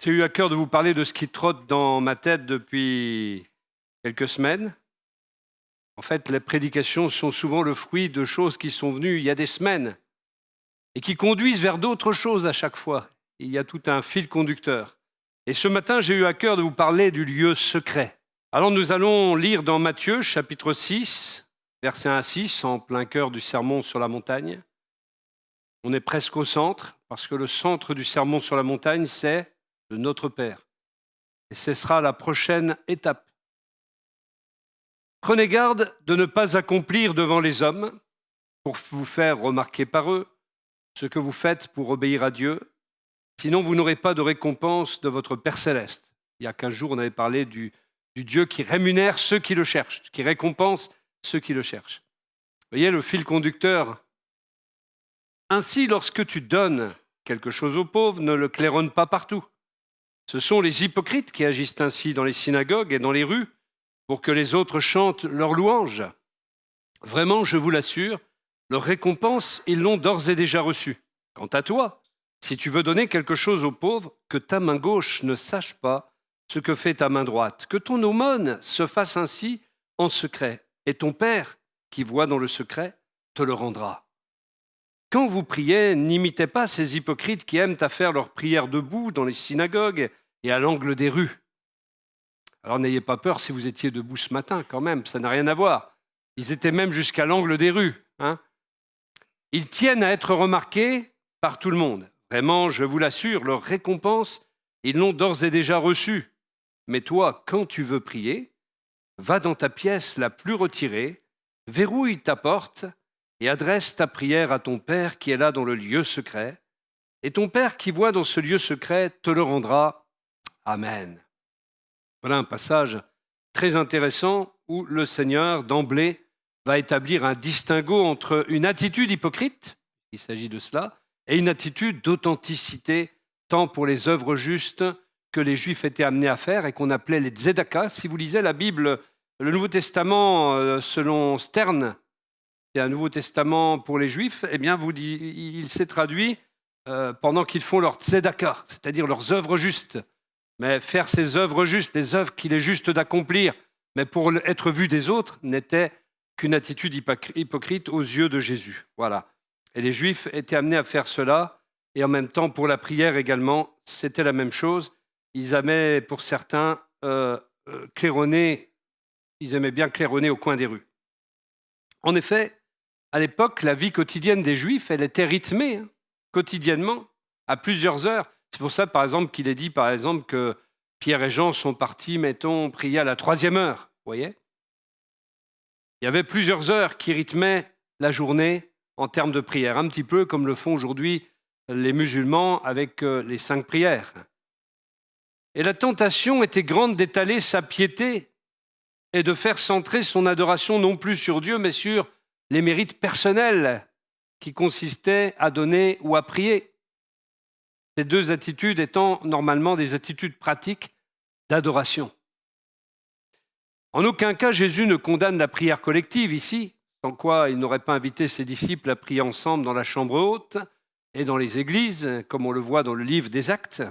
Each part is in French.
J'ai eu à cœur de vous parler de ce qui trotte dans ma tête depuis quelques semaines. En fait, les prédications sont souvent le fruit de choses qui sont venues il y a des semaines et qui conduisent vers d'autres choses à chaque fois. Il y a tout un fil conducteur. Et ce matin, j'ai eu à cœur de vous parler du lieu secret. Alors nous allons lire dans Matthieu, chapitre 6, versets 1 à 6, en plein cœur du sermon sur la montagne. On est presque au centre, parce que le centre du sermon sur la montagne, c'est de notre Père. Et ce sera la prochaine étape. Prenez garde de ne pas accomplir devant les hommes, pour vous faire remarquer par eux, ce que vous faites pour obéir à Dieu, sinon vous n'aurez pas de récompense de votre Père céleste. Il y a 15 jours, on avait parlé du Dieu qui rémunère ceux qui le cherchent, qui récompense ceux qui le cherchent. Vous voyez le fil conducteur. Ainsi, lorsque tu donnes quelque chose aux pauvres, ne le claironne pas partout. Ce sont les hypocrites qui agissent ainsi dans les synagogues et dans les rues pour que les autres chantent leurs louanges. Vraiment, je vous l'assure, leur récompense, ils l'ont d'ores et déjà reçue. Quant à toi, si tu veux donner quelque chose aux pauvres, que ta main gauche ne sache pas ce que fait ta main droite, que ton aumône se fasse ainsi en secret, et ton Père, qui voit dans le secret, te le rendra. Quand vous priez, n'imitez pas ces hypocrites qui aiment à faire leurs prières debout dans les synagogues et à l'angle des rues. Alors n'ayez pas peur si vous étiez debout ce matin quand même, ça n'a rien à voir. Ils étaient même jusqu'à l'angle des rues. Ils tiennent à être remarqués par tout le monde. Vraiment, je vous l'assure, leur récompense, ils l'ont d'ores et déjà reçue. Mais toi, quand tu veux prier, va dans ta pièce la plus retirée, verrouille ta porte et adresse ta prière à ton Père qui est là dans le lieu secret. Et ton Père qui voit dans ce lieu secret te le rendra. Amen. Voilà un passage très intéressant où le Seigneur, d'emblée, va établir un distinguo entre une attitude hypocrite, il s'agit de cela, et une attitude d'authenticité, tant pour les œuvres justes que les Juifs étaient amenés à faire et qu'on appelait les tzedaka. Si vous lisez la Bible, le Nouveau Testament, selon Stern, c'est un Nouveau Testament pour les Juifs, eh bien, il s'est traduit pendant qu'ils font leur tzedaka, c'est-à-dire leurs œuvres justes. Mais faire ces œuvres justes, les œuvres qu'il est juste d'accomplir, mais pour être vu des autres, n'était qu'une attitude hypocrite aux yeux de Jésus. Voilà. Et les Juifs étaient amenés à faire cela, et en même temps, pour la prière également, c'était la même chose. Ils aimaient, pour certains, claironner, ils aimaient bien claironner au coin des rues. En effet, à l'époque, la vie quotidienne des Juifs, elle était rythmée, quotidiennement, à plusieurs heures. C'est pour ça, par exemple, qu'il est dit, par exemple, que Pierre et Jean sont partis, mettons, prier à la 3e heure. Vous voyez ? Il y avait plusieurs heures qui rythmaient la journée en termes de prière, un petit peu comme le font aujourd'hui les musulmans avec les 5 prières. Et la tentation était grande d'étaler sa piété et de faire centrer son adoration non plus sur Dieu, mais sur les mérites personnels qui consistaient à donner ou à prier. Ces deux attitudes étant normalement des attitudes pratiques d'adoration. En aucun cas, Jésus ne condamne la prière collective ici, sans quoi il n'aurait pas invité ses disciples à prier ensemble dans la chambre haute et dans les églises, comme on le voit dans le livre des Actes.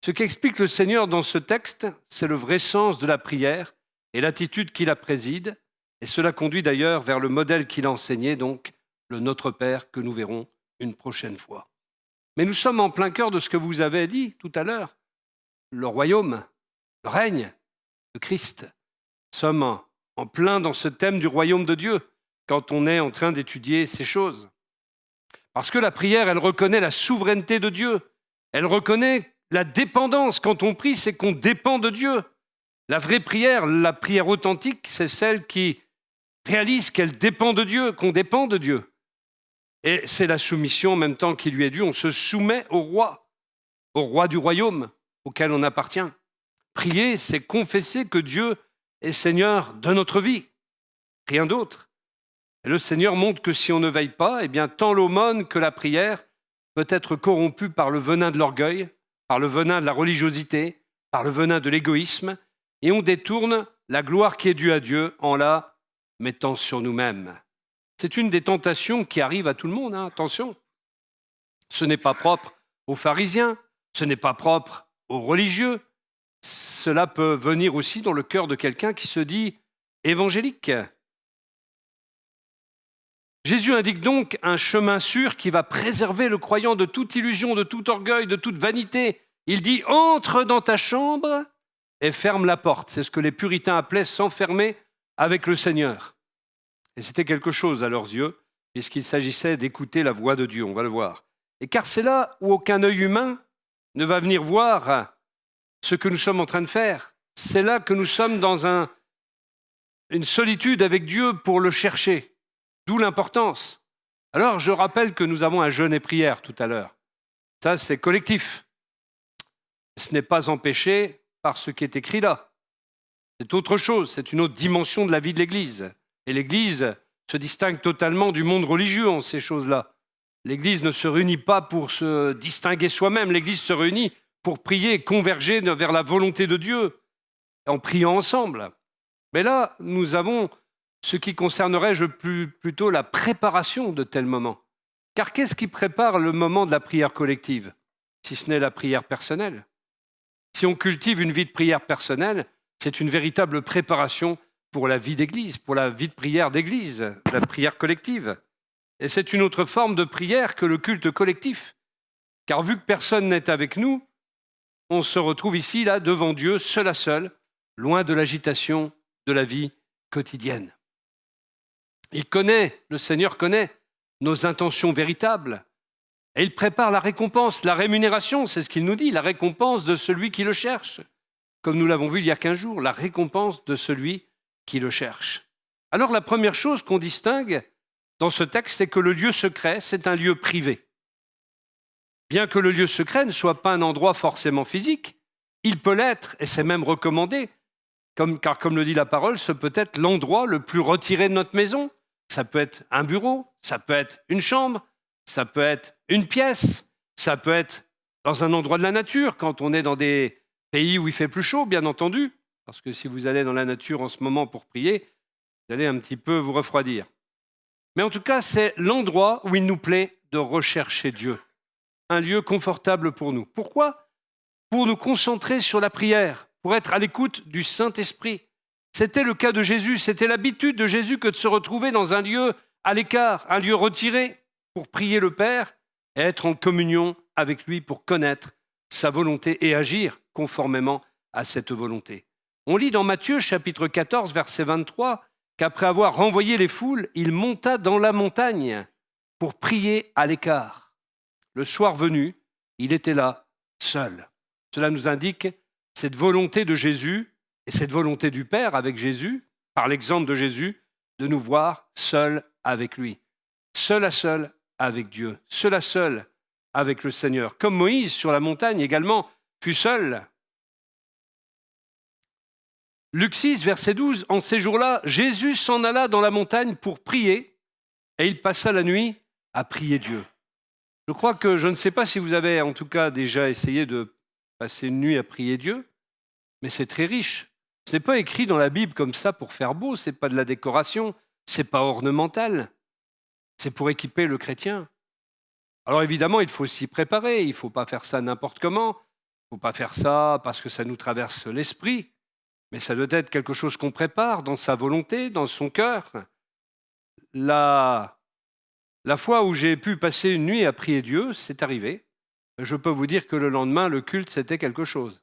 Ce qu'explique le Seigneur dans ce texte, c'est le vrai sens de la prière et l'attitude qui la préside, et cela conduit d'ailleurs vers le modèle qu'il a enseigné, donc le Notre Père, que nous verrons une prochaine fois. Mais nous sommes en plein cœur de ce que vous avez dit tout à l'heure, le royaume, le règne de Christ. Nous sommes en plein dans ce thème du royaume de Dieu quand on est en train d'étudier ces choses. Parce que la prière, elle reconnaît la souveraineté de Dieu. Elle reconnaît la dépendance. Quand on prie, c'est qu'on dépend de Dieu. La vraie prière, la prière authentique, c'est celle qui réalise qu'elle dépend de Dieu, qu'on dépend de Dieu. Et c'est la soumission en même temps qui lui est due. On se soumet au roi du royaume auquel on appartient. Prier, c'est confesser que Dieu est Seigneur de notre vie, rien d'autre. Et le Seigneur montre que si on ne veille pas, eh bien, tant l'aumône que la prière peut être corrompue par le venin de l'orgueil, par le venin de la religiosité, par le venin de l'égoïsme, et on détourne la gloire qui est due à Dieu en la mettant sur nous-mêmes. C'est une des tentations qui arrive à tout le monde, attention. Ce n'est pas propre aux pharisiens, Ce n'est pas propre aux religieux. Cela peut venir aussi dans le cœur de quelqu'un qui se dit évangélique. Jésus indique donc un chemin sûr qui va préserver le croyant de toute illusion, de tout orgueil, de toute vanité. Il dit « Entre dans ta chambre et ferme la porte ». C'est ce que les puritains appelaient s'enfermer avec le Seigneur. Et c'était quelque chose à leurs yeux, puisqu'il s'agissait d'écouter la voix de Dieu, on va le voir. Et car c'est là où aucun œil humain ne va venir voir ce que nous sommes en train de faire. C'est là que nous sommes dans une solitude avec Dieu pour le chercher. D'où l'importance. Alors, je rappelle que nous avons un jeûne et prière tout à l'heure. Ça, c'est collectif. Ce n'est pas empêché par ce qui est écrit là. C'est autre chose, c'est une autre dimension de la vie de l'Église. Et l'Église se distingue totalement du monde religieux en ces choses-là. L'Église ne se réunit pas pour se distinguer soi-même. L'Église se réunit pour prier et converger vers la volonté de Dieu, en priant ensemble. Mais là, nous avons ce qui concernerait plutôt la préparation de tels moments. Car qu'est-ce qui prépare le moment de la prière collective, si ce n'est la prière personnelle? Si on cultive une vie de prière personnelle, c'est une véritable préparation pour la vie d'église, pour la vie de prière d'église, la prière collective. Et c'est une autre forme de prière que le culte collectif. Car vu que personne n'est avec nous, on se retrouve ici, là, devant Dieu, seul à seul, loin de l'agitation de la vie quotidienne. Le Seigneur connaît nos intentions véritables et il prépare la récompense, la rémunération, c'est ce qu'il nous dit, la récompense de celui qui le cherche. Comme nous l'avons vu il y a 15 jours, la récompense de celui qui le cherche. Alors la première chose qu'on distingue dans ce texte, c'est que le lieu secret, c'est un lieu privé. Bien que le lieu secret ne soit pas un endroit forcément physique, il peut l'être, et c'est même recommandé, car comme le dit la parole, ce peut être l'endroit le plus retiré de notre maison. Ça peut être un bureau, ça peut être une chambre, ça peut être une pièce, ça peut être dans un endroit de la nature, quand on est dans des pays où il fait plus chaud, bien entendu, parce que si vous allez dans la nature en ce moment pour prier, vous allez un petit peu vous refroidir. Mais en tout cas, c'est l'endroit où il nous plaît de rechercher Dieu. Un lieu confortable pour nous. Pourquoi ? Pour nous concentrer sur la prière, pour être à l'écoute du Saint-Esprit. C'était le cas de Jésus, c'était l'habitude de Jésus que de se retrouver dans un lieu à l'écart, un lieu retiré pour prier le Père et être en communion avec lui pour connaître sa volonté et agir conformément à cette volonté. On lit dans Matthieu chapitre 14, verset 23, qu'après avoir renvoyé les foules, il monta dans la montagne pour prier à l'écart. Le soir venu, il était là, seul. Cela nous indique cette volonté de Jésus et cette volonté du Père avec Jésus, par l'exemple de Jésus, de nous voir seuls avec lui. Seul à seul avec Dieu, seul à seul avec le Seigneur. Comme Moïse sur la montagne également fut seul. Luc 6, verset 12, en ces jours-là, Jésus s'en alla dans la montagne pour prier et il passa la nuit à prier Dieu. Je ne sais pas si vous avez en tout cas déjà essayé de passer une nuit à prier Dieu, mais c'est très riche. Ce n'est pas écrit dans la Bible comme ça pour faire beau, ce n'est pas de la décoration, ce n'est pas ornemental, c'est pour équiper le chrétien. Alors évidemment, il faut s'y préparer, il ne faut pas faire ça n'importe comment, il ne faut pas faire ça parce que ça nous traverse l'esprit, mais ça doit être quelque chose qu'on prépare dans sa volonté, dans son cœur. La fois où j'ai pu passer une nuit à prier Dieu, c'est arrivé. Je peux vous dire que le lendemain, le culte, c'était quelque chose.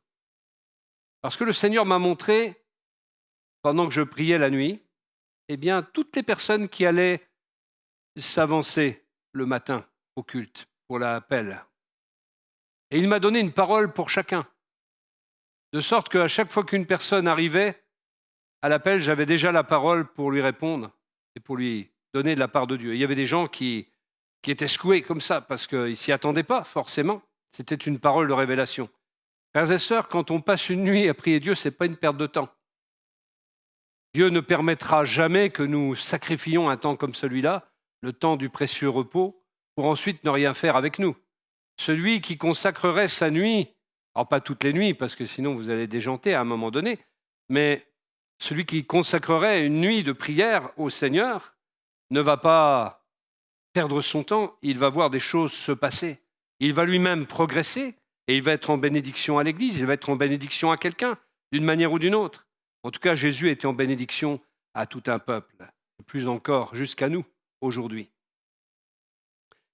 Parce que le Seigneur m'a montré, pendant que je priais la nuit, eh bien, toutes les personnes qui allaient s'avancer le matin au culte pour l'appel. Et il m'a donné une parole pour chacun. De sorte qu'à chaque fois qu'une personne arrivait à l'appel, j'avais déjà la parole pour lui répondre et pour lui donner de la part de Dieu. Il y avait des gens qui étaient secoués comme ça parce qu'ils ne s'y attendaient pas forcément. C'était une parole de révélation. Frères et sœurs, quand on passe une nuit à prier Dieu, ce n'est pas une perte de temps. Dieu ne permettra jamais que nous sacrifions un temps comme celui-là, le temps du précieux repos, pour ensuite ne rien faire avec nous. Celui qui consacrerait sa nuit, alors pas toutes les nuits, parce que sinon vous allez déjanter à un moment donné, mais celui qui consacrerait une nuit de prière au Seigneur ne va pas perdre son temps, il va voir des choses se passer. Il va lui-même progresser Et il va être en bénédiction à l'Église, il va être en bénédiction à quelqu'un, d'une manière ou d'une autre. En tout cas, Jésus était en bénédiction à tout un peuple, et plus encore jusqu'à nous, aujourd'hui.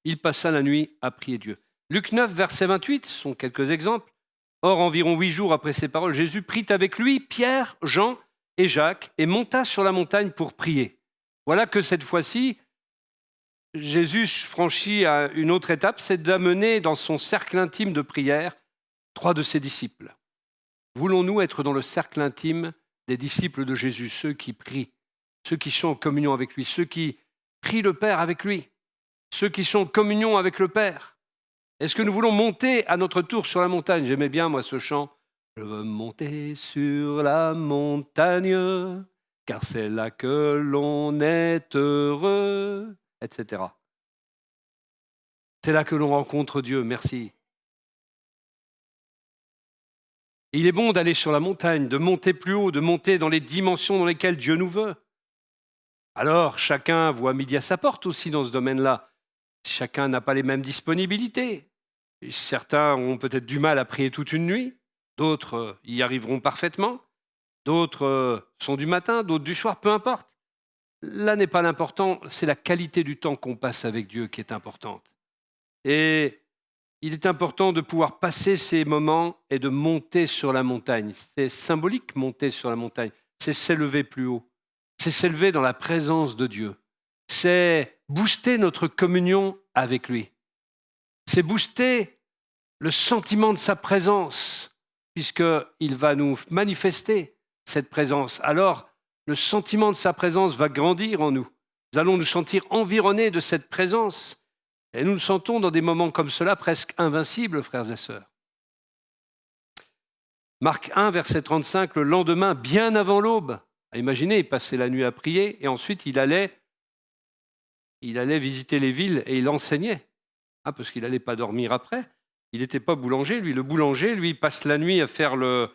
Il passa la nuit à prier Dieu. Luc 9, verset 28, ce sont quelques exemples. Or, environ 8 jours après ces paroles, Jésus prit avec lui Pierre, Jean et Jacques et monta sur la montagne pour prier. Voilà que cette fois-ci, Jésus franchit une autre étape, c'est d'amener dans son cercle intime de prière 3 de ses disciples. Voulons-nous être dans le cercle intime des disciples de Jésus, ceux qui prient, ceux qui sont en communion avec lui, ceux qui prient le Père avec lui, ceux qui sont en communion avec le Père? Est-ce que nous voulons monter à notre tour sur la montagne? J'aimais bien, moi, ce chant. Je veux monter sur la montagne, car c'est là que l'on est heureux, etc. C'est là que l'on rencontre Dieu, merci. Il est bon d'aller sur la montagne, de monter plus haut, de monter dans les dimensions dans lesquelles Dieu nous veut. Alors, chacun voit midi à sa porte aussi dans ce domaine-là. Chacun n'a pas les mêmes disponibilités. Certains auront peut-être du mal à prier toute une nuit, d'autres y arriveront parfaitement, d'autres sont du matin, d'autres du soir, peu importe. Là n'est pas l'important, c'est la qualité du temps qu'on passe avec Dieu qui est importante. Et il est important de pouvoir passer ces moments et de monter sur la montagne. C'est symbolique, monter sur la montagne. C'est s'élever plus haut. C'est s'élever dans la présence de Dieu. C'est booster notre communion avec lui. C'est booster le sentiment de sa présence, puisqu'il va nous manifester cette présence. Alors, le sentiment de sa présence va grandir en nous. Nous allons nous sentir environnés de cette présence. Et nous nous sentons dans des moments comme cela presque invincibles, frères et sœurs. Marc 1, verset 35, le lendemain, bien avant l'aube, imaginez, il passait la nuit à prier et ensuite il allait visiter les villes et il enseignait, parce qu'il n'allait pas dormir après. Il n'était pas boulanger, lui. Le boulanger, lui, passe la nuit à faire le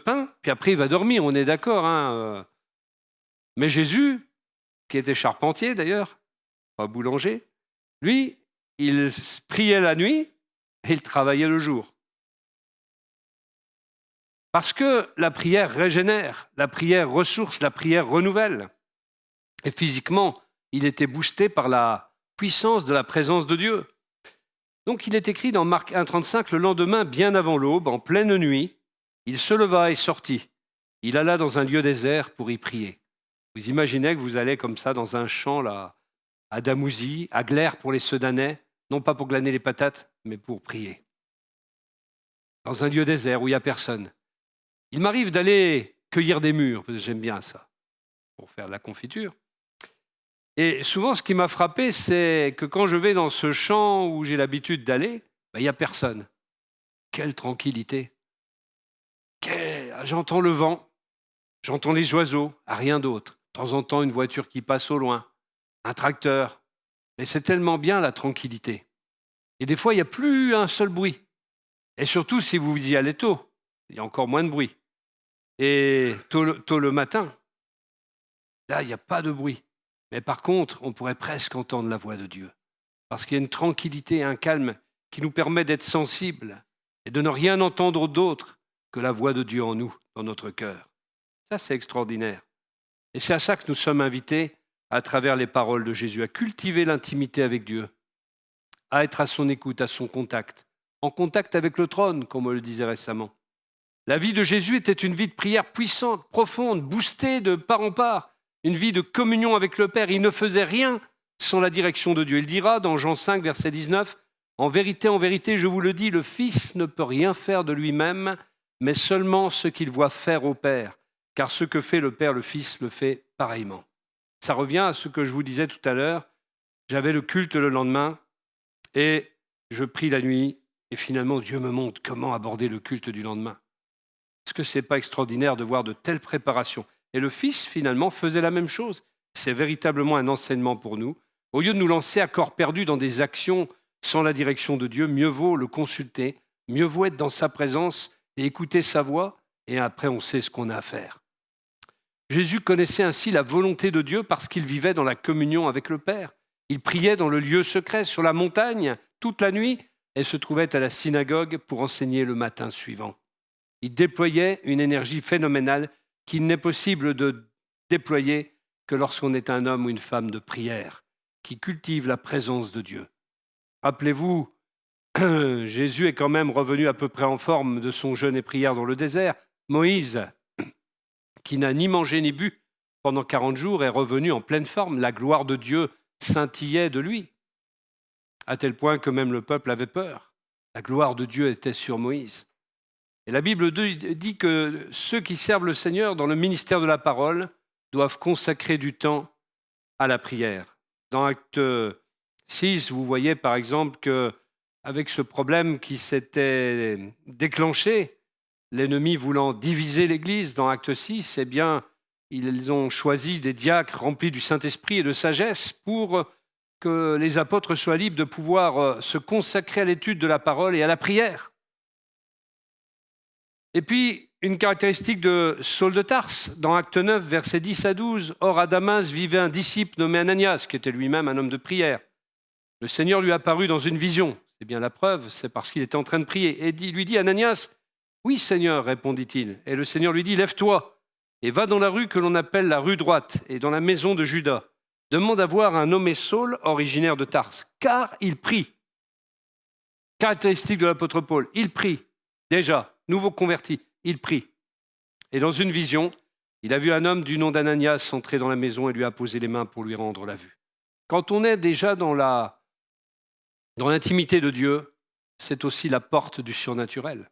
pain, puis après il va dormir, on est d'accord. Mais Jésus, qui était charpentier d'ailleurs, pas boulanger, lui, il priait la nuit et il travaillait le jour. Parce que la prière régénère, la prière ressource, la prière renouvelle. Et physiquement, il était boosté par la puissance de la présence de Dieu. Donc il est écrit dans Marc 1,35, le lendemain, bien avant l'aube, en pleine nuit, il se leva et sortit. Il alla dans un lieu désert pour y prier. Vous imaginez que vous allez comme ça dans un champ là, à Damousie, à Glaire pour les Sedanais, non pas pour glaner les patates, mais pour prier. Dans un lieu désert où il n'y a personne. Il m'arrive d'aller cueillir des mûres, parce que j'aime bien ça, pour faire de la confiture. Et souvent, ce qui m'a frappé, c'est que quand je vais dans ce champ où j'ai l'habitude d'aller, il n'y a personne. Quelle tranquillité. J'entends le vent, j'entends les oiseaux, rien d'autre. De temps en temps, une voiture qui passe au loin, un tracteur. Mais c'est tellement bien la tranquillité. Et des fois, il n'y a plus un seul bruit. Et surtout, si vous y allez tôt, il y a encore moins de bruit. Et tôt le matin, là, il n'y a pas de bruit. Mais par contre, on pourrait presque entendre la voix de Dieu. Parce qu'il y a une tranquillité, un calme qui nous permet d'être sensibles et de ne rien entendre d'autre que la voix de Dieu en nous, dans notre cœur. Ça, c'est extraordinaire. Et c'est à ça que nous sommes invités, à travers les paroles de Jésus, à cultiver l'intimité avec Dieu, à être à son écoute, à son contact, en contact avec le trône, comme on le disait récemment. La vie de Jésus était une vie de prière puissante, profonde, boostée de part en part, une vie de communion avec le Père. Il ne faisait rien sans la direction de Dieu. Il dira dans Jean 5, verset 19, « En vérité, je vous le dis, le Fils ne peut rien faire de lui-même, mais seulement ce qu'il voit faire au Père. Car ce que fait le Père, le Fils le fait pareillement. » Ça revient à ce que je vous disais tout à l'heure. J'avais le culte le lendemain et je prie la nuit et finalement Dieu me montre comment aborder le culte du lendemain. Est-ce que ce n'est pas extraordinaire de voir de telles préparations? Et le Fils, finalement, faisait la même chose. C'est véritablement un enseignement pour nous. Au lieu de nous lancer à corps perdu dans des actions sans la direction de Dieu, mieux vaut le consulter, mieux vaut être dans sa présence et écouter sa voix, et après on sait ce qu'on a à faire. Jésus connaissait ainsi la volonté de Dieu parce qu'il vivait dans la communion avec le Père. Il priait dans le lieu secret, sur la montagne, toute la nuit, et se trouvait à la synagogue pour enseigner le matin suivant. Il déployait une énergie phénoménale qu'il n'est possible de déployer que lorsqu'on est un homme ou une femme de prière, qui cultive la présence de Dieu. Rappelez-vous, Jésus est quand même revenu à peu près en forme de son jeûne et prière dans le désert. Moïse, qui n'a ni mangé ni bu pendant 40 jours, est revenu en pleine forme. La gloire de Dieu scintillait de lui, à tel point que même le peuple avait peur. La gloire de Dieu était sur Moïse. Et la Bible dit que ceux qui servent le Seigneur dans le ministère de la parole doivent consacrer du temps à la prière. Dans Acte 6, vous voyez par exemple qu'avec ce problème qui s'était déclenché, l'ennemi voulant diviser l'Église dans Acte 6, eh bien, ils ont choisi des diacres remplis du Saint-Esprit et de sagesse pour que les apôtres soient libres de pouvoir se consacrer à l'étude de la parole et à la prière. Et puis, une caractéristique de Saul de Tarse, dans Acte 9, versets 10 à 12, « Or, à Damas vivait un disciple nommé Ananias, qui était lui-même un homme de prière. Le Seigneur lui apparut dans une vision. » C'est bien la preuve, c'est parce qu'il était en train de prier. Et lui dit, « Ananias, oui, Seigneur, répondit-il. » Et le Seigneur lui dit, « Lève-toi et va dans la rue que l'on appelle la rue droite, et dans la maison de Judas. Demande à voir un nommé Saul, originaire de Tarse, car il prie. » Caractéristique de l'apôtre Paul, il prie. Déjà, nouveau converti, il prie. Et dans une vision, il a vu un homme du nom d'Ananias entrer dans la maison et lui a posé les mains pour lui rendre la vue. Quand on est déjà dans l'intimité de Dieu, c'est aussi la porte du surnaturel.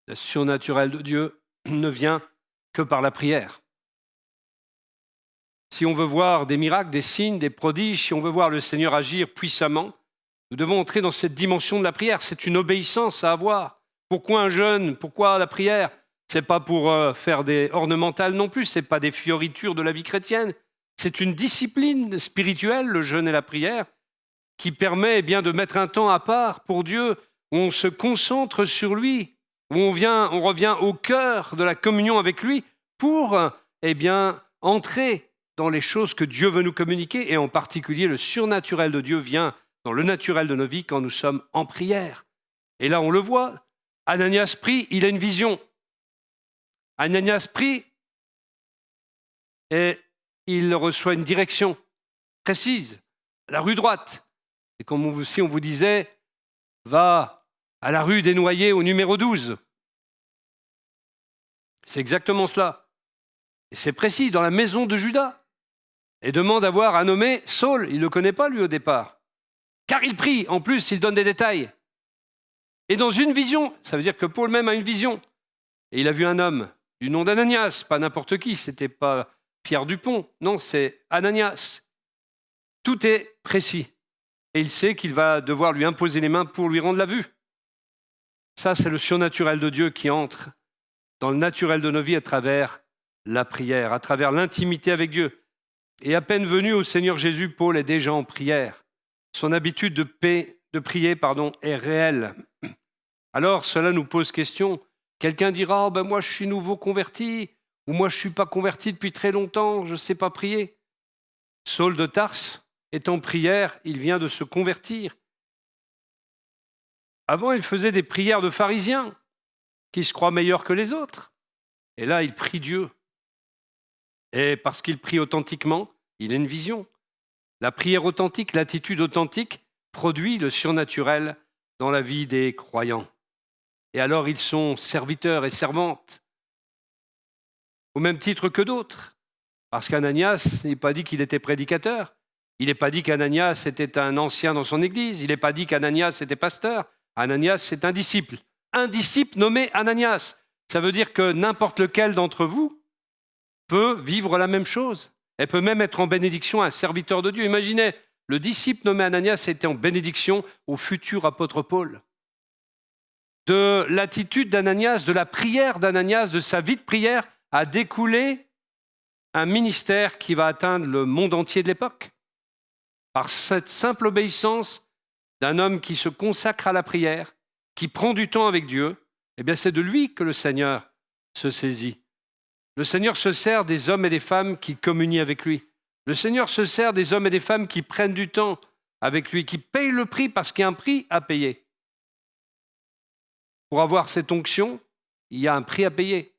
Le surnaturel de Dieu ne vient que par la prière. Si on veut voir des miracles, des signes, des prodiges, si on veut voir le Seigneur agir puissamment, nous devons entrer dans cette dimension de la prière. C'est une obéissance à avoir. Pourquoi un jeûne? Pourquoi la prière? Ce n'est pas pour faire des ornementales non plus, ce n'est pas des fioritures de la vie chrétienne. C'est une discipline spirituelle, le jeûne et la prière, qui permet de mettre un temps à part pour Dieu, où on se concentre sur lui, où on revient au cœur de la communion avec lui pour entrer dans les choses que Dieu veut nous communiquer, et en particulier le surnaturel de Dieu vient dans le naturel de nos vies quand nous sommes en prière. Et là, on le voit, Ananias prie, il a une vision. Ananias prie et il reçoit une direction précise, la rue droite. C'est comme si on vous disait, va à la rue des Noyers au numéro 12. C'est exactement cela. Et c'est précis, dans la maison de Judas. Et demande à voir un nommé Saul. Il ne le connaît pas, lui, au départ. Car il prie. En plus, il donne des détails. Et dans une vision, ça veut dire que Paul même a une vision. Et il a vu un homme du nom d'Ananias, pas n'importe qui, c'était pas Pierre Dupont. Non, c'est Ananias. Tout est précis. Et il sait qu'il va devoir lui imposer les mains pour lui rendre la vue. Ça, c'est le surnaturel de Dieu qui entre dans le naturel de nos vies à travers la prière, à travers l'intimité avec Dieu. Et à peine venu au Seigneur Jésus, Paul est déjà en prière. Son habitude de prier est réelle. Alors, cela nous pose question. Quelqu'un dira, moi je suis nouveau converti, ou moi je ne suis pas converti depuis très longtemps, je ne sais pas prier. Saul de Tarse est en prière, il vient de se convertir. Avant, il faisait des prières de pharisiens, qui se croient meilleurs que les autres. Et là, il prie Dieu. Et parce qu'il prie authentiquement, il a une vision. La prière authentique, l'attitude authentique produit le surnaturel dans la vie des croyants. Et alors, ils sont serviteurs et servantes, au même titre que d'autres. Parce qu'Ananias n'est pas dit qu'il était prédicateur. Il n'est pas dit qu'Ananias était un ancien dans son église. Il n'est pas dit qu'Ananias était pasteur. Ananias, c'est un disciple. Un disciple nommé Ananias. Ça veut dire que n'importe lequel d'entre vous peut vivre la même chose. Elle peut même être en bénédiction à un serviteur de Dieu. Imaginez, le disciple nommé Ananias était en bénédiction au futur apôtre Paul. De l'attitude d'Ananias, de la prière d'Ananias, de sa vie de prière, a découlé un ministère qui va atteindre le monde entier de l'époque. Par cette simple obéissance d'un homme qui se consacre à la prière, qui prend du temps avec Dieu, c'est de lui que le Seigneur se saisit. Le Seigneur se sert des hommes et des femmes qui communient avec lui. Le Seigneur se sert des hommes et des femmes qui prennent du temps avec lui, qui paye le prix parce qu'il y a un prix à payer. Pour avoir cette onction, il y a un prix à payer.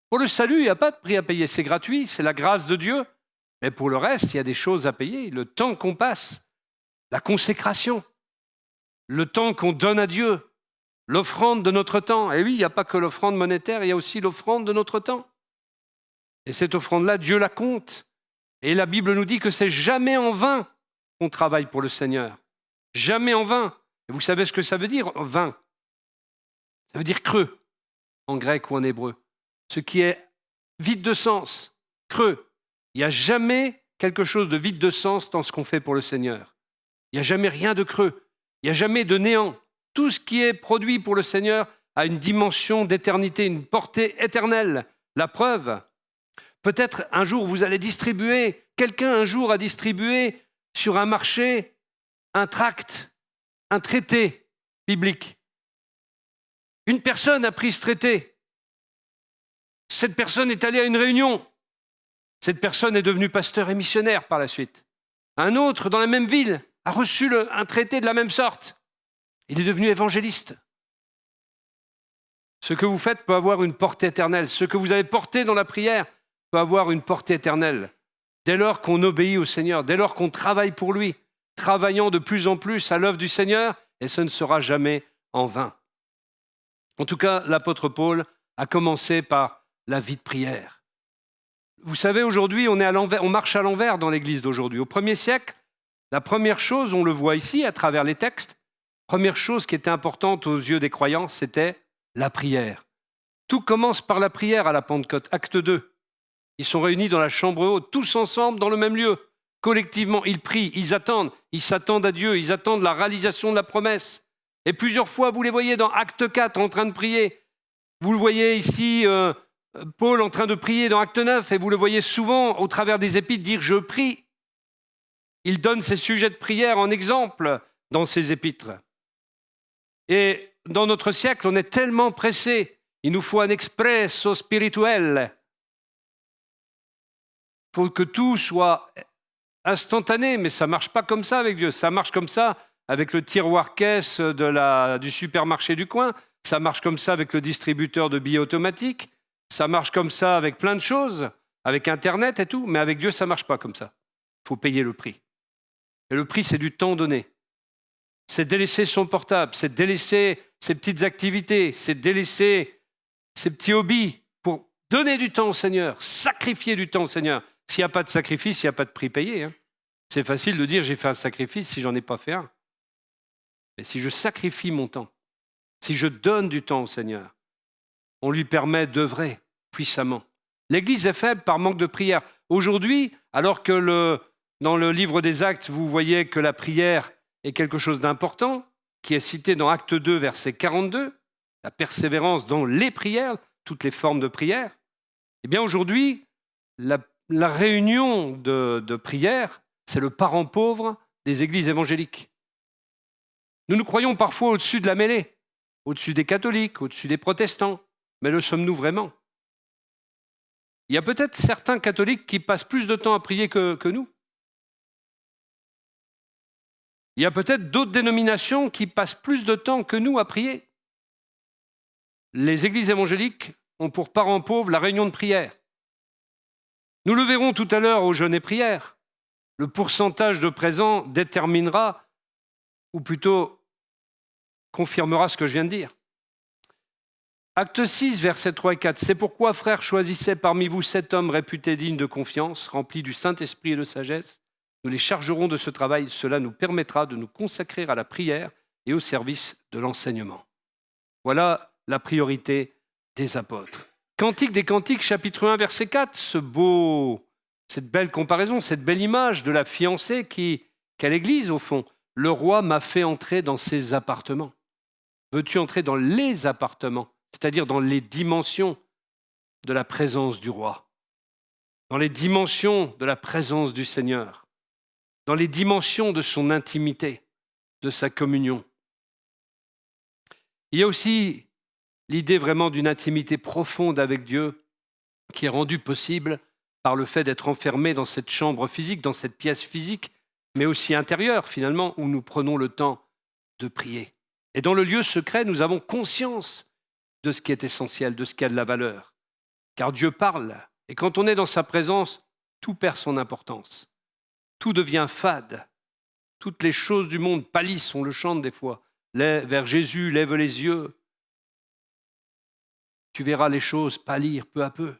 Pour le salut, il n'y a pas de prix à payer, c'est gratuit, c'est la grâce de Dieu. Mais pour le reste, il y a des choses à payer, le temps qu'on passe, la consécration, le temps qu'on donne à Dieu, l'offrande de notre temps. Et oui, il n'y a pas que l'offrande monétaire, il y a aussi l'offrande de notre temps. Et cette offrande-là, Dieu la compte. Et la Bible nous dit que c'est jamais en vain qu'on travaille pour le Seigneur. Jamais en vain. Et vous savez ce que ça veut dire, vain? Ça veut dire creux, en grec ou en hébreu. Ce qui est vide de sens, creux. Il n'y a jamais quelque chose de vide de sens dans ce qu'on fait pour le Seigneur. Il n'y a jamais rien de creux. Il n'y a jamais de néant. Tout ce qui est produit pour le Seigneur a une dimension d'éternité, une portée éternelle. La preuve, peut-être un jour vous allez distribuer, quelqu'un un jour a distribué sur un marché un tract, un traité biblique. Une personne a pris ce traité. Cette personne est allée à une réunion. Cette personne est devenue pasteur et missionnaire par la suite. Un autre, dans la même ville, a reçu un traité de la même sorte. Il est devenu évangéliste. Ce que vous faites peut avoir une portée éternelle. Ce que vous avez porté dans la prière peut avoir une portée éternelle. Dès lors qu'on obéit au Seigneur, dès lors qu'on travaille pour lui, travaillant de plus en plus à l'œuvre du Seigneur, et ce ne sera jamais en vain. En tout cas, l'apôtre Paul a commencé par la vie de prière. Vous savez, aujourd'hui, on marche à l'envers dans l'Église d'aujourd'hui. Au 1er siècle, la première chose, on le voit ici à travers les textes, première chose qui était importante aux yeux des croyants, c'était la prière. Tout commence par la prière à la Pentecôte, acte 2. Ils sont réunis dans la chambre haute, tous ensemble dans le même lieu. Collectivement, ils prient, ils attendent, ils s'attendent à Dieu, ils attendent la réalisation de la promesse. Et plusieurs fois, vous les voyez dans acte 4 en train de prier. Vous le voyez ici, Paul en train de prier dans acte 9, et vous le voyez souvent au travers des épîtres dire « je prie ». Il donne ses sujets de prière en exemple dans ses épîtres. Et dans notre siècle, on est tellement pressé. Il nous faut un expresso spirituel. Il faut que tout soit instantané, mais ça ne marche pas comme ça avec Dieu. Ça marche comme ça avec le tiroir-caisse du supermarché du coin. Ça marche comme ça avec le distributeur de billets automatiques. Ça marche comme ça avec plein de choses, avec Internet et tout. Mais avec Dieu, ça ne marche pas comme ça. Il faut payer le prix. Et le prix, c'est du temps donné. C'est délaisser son portable, c'est délaisser ses petites activités, c'est délaisser ses petits hobbies pour donner du temps au Seigneur, sacrifier du temps au Seigneur. S'il n'y a pas de sacrifice, il n'y a pas de prix payé. C'est facile de dire j'ai fait un sacrifice si j'en ai pas fait un. Mais si je sacrifie mon temps, si je donne du temps au Seigneur, on lui permet d'œuvrer puissamment. L'Église est faible par manque de prière. Aujourd'hui, alors que dans le livre des Actes, vous voyez que la prière est quelque chose d'important, qui est cité dans Acte 2, verset 42, la persévérance dans les prières, toutes les formes de prière. Eh bien aujourd'hui, la réunion de prière, c'est le parent pauvre des églises évangéliques. Nous nous croyons parfois au-dessus de la mêlée, au-dessus des catholiques, au-dessus des protestants, mais le sommes-nous vraiment? Il y a peut-être certains catholiques qui passent plus de temps à prier que nous. Il y a peut-être d'autres dénominations qui passent plus de temps que nous à prier. Les églises évangéliques ont pour parent pauvre la réunion de prière. Nous le verrons tout à l'heure au jeûne et prière. Le pourcentage de présents déterminera, ou plutôt confirmera ce que je viens de dire. Acte 6, versets 3 et 4. C'est pourquoi, frères, choisissez parmi vous 7 hommes réputés dignes de confiance, remplis du Saint-Esprit et de sagesse. Nous les chargerons de ce travail. Cela nous permettra de nous consacrer à la prière et au service de l'enseignement. Voilà la priorité des apôtres. Cantique des Cantiques, chapitre 1, verset 4. Cette belle comparaison, cette belle image de la fiancée qu'est l'Église, au fond. Le roi m'a fait entrer dans ses appartements. Veux-tu entrer dans les appartements, c'est-à-dire dans les dimensions de la présence du roi, dans les dimensions de la présence du Seigneur, dans les dimensions de son intimité, de sa communion. Il y a aussi l'idée vraiment d'une intimité profonde avec Dieu qui est rendue possible par le fait d'être enfermé dans cette chambre physique, dans cette pièce physique, mais aussi intérieure finalement, où nous prenons le temps de prier. Et dans le lieu secret, nous avons conscience de ce qui est essentiel, de ce qui a de la valeur. Car Dieu parle, et quand on est dans sa présence, tout perd son importance. Tout devient fade. Toutes les choses du monde pâlissent, on le chante des fois. Vers Jésus, lève les yeux. Tu verras les choses pâlir peu à peu.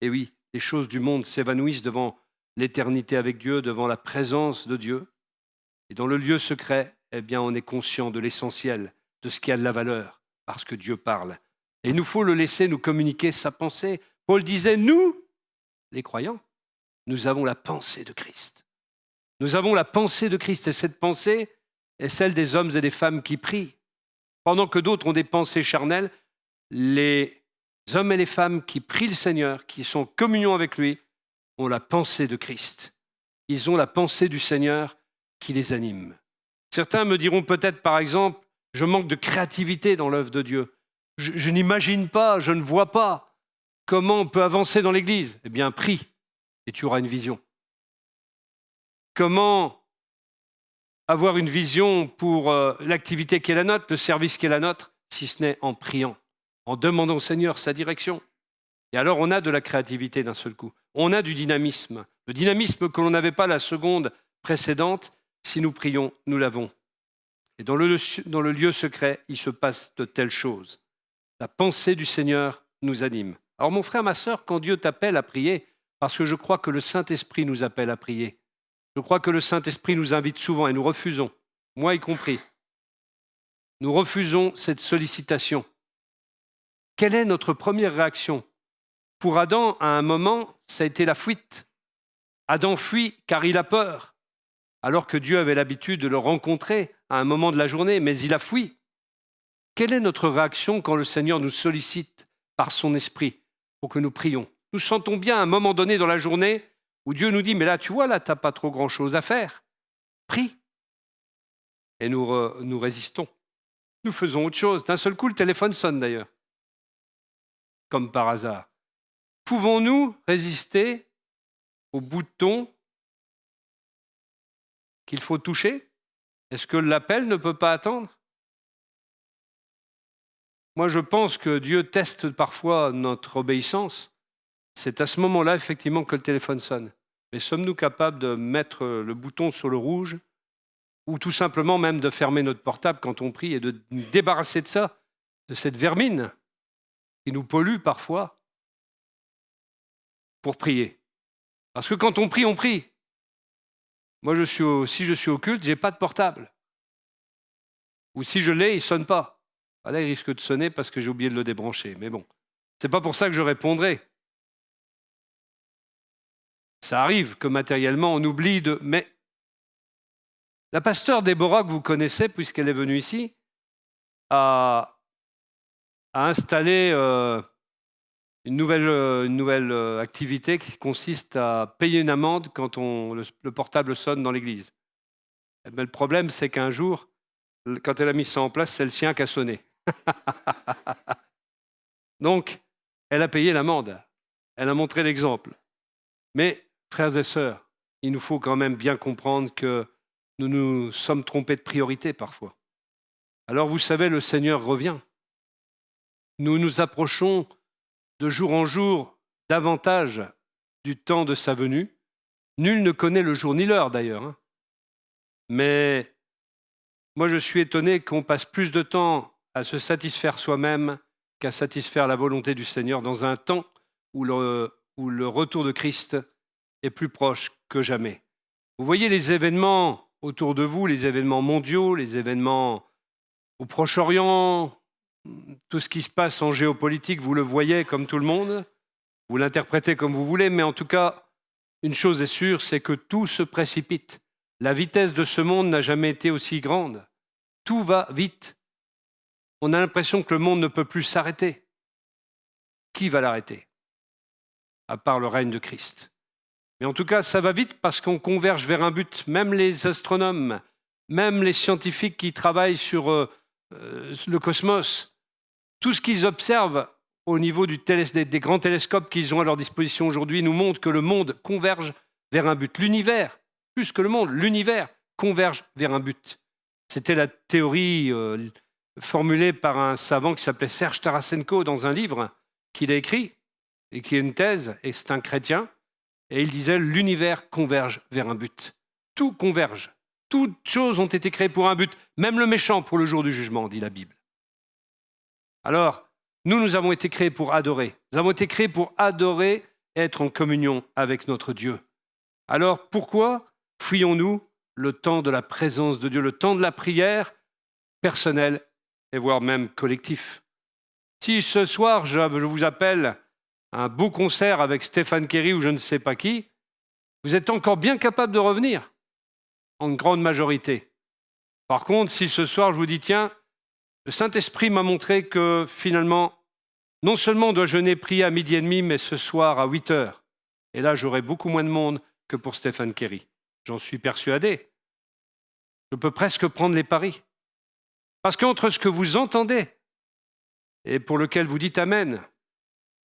Et oui, les choses du monde s'évanouissent devant l'éternité avec Dieu, devant la présence de Dieu. Et dans le lieu secret, eh bien, on est conscient de l'essentiel, de ce qui a de la valeur, parce que Dieu parle. Et il nous faut le laisser nous communiquer sa pensée. Paul disait, nous, les croyants, nous avons la pensée de Christ. Nous avons la pensée de Christ, et cette pensée est celle des hommes et des femmes qui prient. Pendant que d'autres ont des pensées charnelles, les hommes et les femmes qui prient le Seigneur, qui sont en communion avec lui, ont la pensée de Christ. Ils ont la pensée du Seigneur qui les anime. Certains me diront peut-être, par exemple, je manque de créativité dans l'œuvre de Dieu. Je n'imagine pas, je ne vois pas comment on peut avancer dans l'Église. Eh bien, prie et tu auras une vision. Comment avoir une vision pour l'activité qui est la nôtre, le service qui est la nôtre, si ce n'est en priant, en demandant au Seigneur sa direction. Et alors, on a de la créativité d'un seul coup. On a du dynamisme. Le dynamisme que l'on n'avait pas la seconde précédente, si nous prions, nous l'avons. Et dans le lieu secret, il se passe de telles choses. La pensée du Seigneur nous anime. Alors mon frère, ma sœur, quand Dieu t'appelle à prier, parce que je crois que le Saint-Esprit nous appelle à prier, je crois que le Saint-Esprit nous invite souvent et nous refusons, moi y compris. Nous refusons cette sollicitation. Quelle est notre première réaction ? Pour Adam, à un moment, ça a été la fuite. Adam fuit car il a peur, alors que Dieu avait l'habitude de le rencontrer à un moment de la journée, mais il a fui. Quelle est notre réaction quand le Seigneur nous sollicite par son esprit pour que nous prions ? Nous sentons bien à un moment donné dans la journée où Dieu nous dit « mais là, tu vois, là, tu n'as pas trop grand-chose à faire. Prie ». Et nous résistons. Nous faisons autre chose. D'un seul coup, le téléphone sonne d'ailleurs, comme par hasard. Pouvons-nous résister au bouton qu'il faut toucher ? Est-ce que l'appel ne peut pas attendre ? Moi, je pense que Dieu teste parfois notre obéissance. C'est à ce moment-là, effectivement, que le téléphone sonne. Mais sommes-nous capables de mettre le bouton sur le rouge ou tout simplement même de fermer notre portable quand on prie et de nous débarrasser de ça, de cette vermine qui nous pollue parfois pour prier ? Parce que quand on prie, on prie. Moi, si je suis au culte, je n'ai pas de portable. Ou si je l'ai, il ne sonne pas. Là, il risque de sonner parce que j'ai oublié de le débrancher. Mais bon, ce n'est pas pour ça que je répondrai. Ça arrive que matériellement, on oublie de... Mais la pasteure Déborah, que vous connaissez, puisqu'elle est venue ici, a installé une nouvelle activité qui consiste à payer une amende quand le portable sonne dans l'église. Mais le problème, c'est qu'un jour, quand elle a mis ça en place, c'est le sien qui a sonné. Donc, elle a payé l'amende. Elle a montré l'exemple. Mais, frères et sœurs, il nous faut quand même bien comprendre que nous nous sommes trompés de priorité parfois. Alors, vous savez, le Seigneur revient. Nous nous approchons de jour en jour davantage du temps de sa venue. Nul ne connaît le jour ni l'heure d'ailleurs. Mais moi, je suis étonné qu'on passe plus de temps à se satisfaire soi-même qu'à satisfaire la volonté du Seigneur dans un temps où le retour de Christ est plus proche que jamais. Vous voyez les événements autour de vous, les événements mondiaux, les événements au Proche-Orient, tout ce qui se passe en géopolitique, vous le voyez comme tout le monde, vous l'interprétez comme vous voulez, mais en tout cas, une chose est sûre, c'est que tout se précipite. La vitesse de ce monde n'a jamais été aussi grande. Tout va vite. On a l'impression que le monde ne peut plus s'arrêter. Qui va l'arrêter ? À part le règne de Christ. Mais en tout cas, ça va vite parce qu'on converge vers un but. Même les astronomes, même les scientifiques qui travaillent sur le cosmos, tout ce qu'ils observent au niveau des grands télescopes qu'ils ont à leur disposition aujourd'hui nous montre que le monde converge vers un but. L'univers plus que le monde, l'univers converge vers un but. C'était la théorie formulée par un savant qui s'appelait Serge Tarasenko dans un livre qu'il a écrit, et qui est une thèse, et c'est un chrétien, et il disait « l'univers converge vers un but ». Tout converge. Toutes choses ont été créées pour un but, même le méchant pour le jour du jugement, dit la Bible. Alors, nous avons été créés pour adorer. Nous avons été créés pour adorer, être en communion avec notre Dieu. Alors, pourquoi fuyons-nous le temps de la présence de Dieu, le temps de la prière personnelle et voire même collectif? Si ce soir, je vous appelle à un beau concert avec Stéphane Kerry ou je ne sais pas qui, vous êtes encore bien capable de revenir, en grande majorité. Par contre, si ce soir, je vous dis, tiens, le Saint-Esprit m'a montré que finalement, non seulement on doit jeûner, prier à 12h30, mais ce soir à 8h. Et là, j'aurai beaucoup moins de monde que pour Stéphane Kerry. J'en suis persuadé. Je peux presque prendre les paris. Parce qu'entre ce que vous entendez et pour lequel vous dites Amen,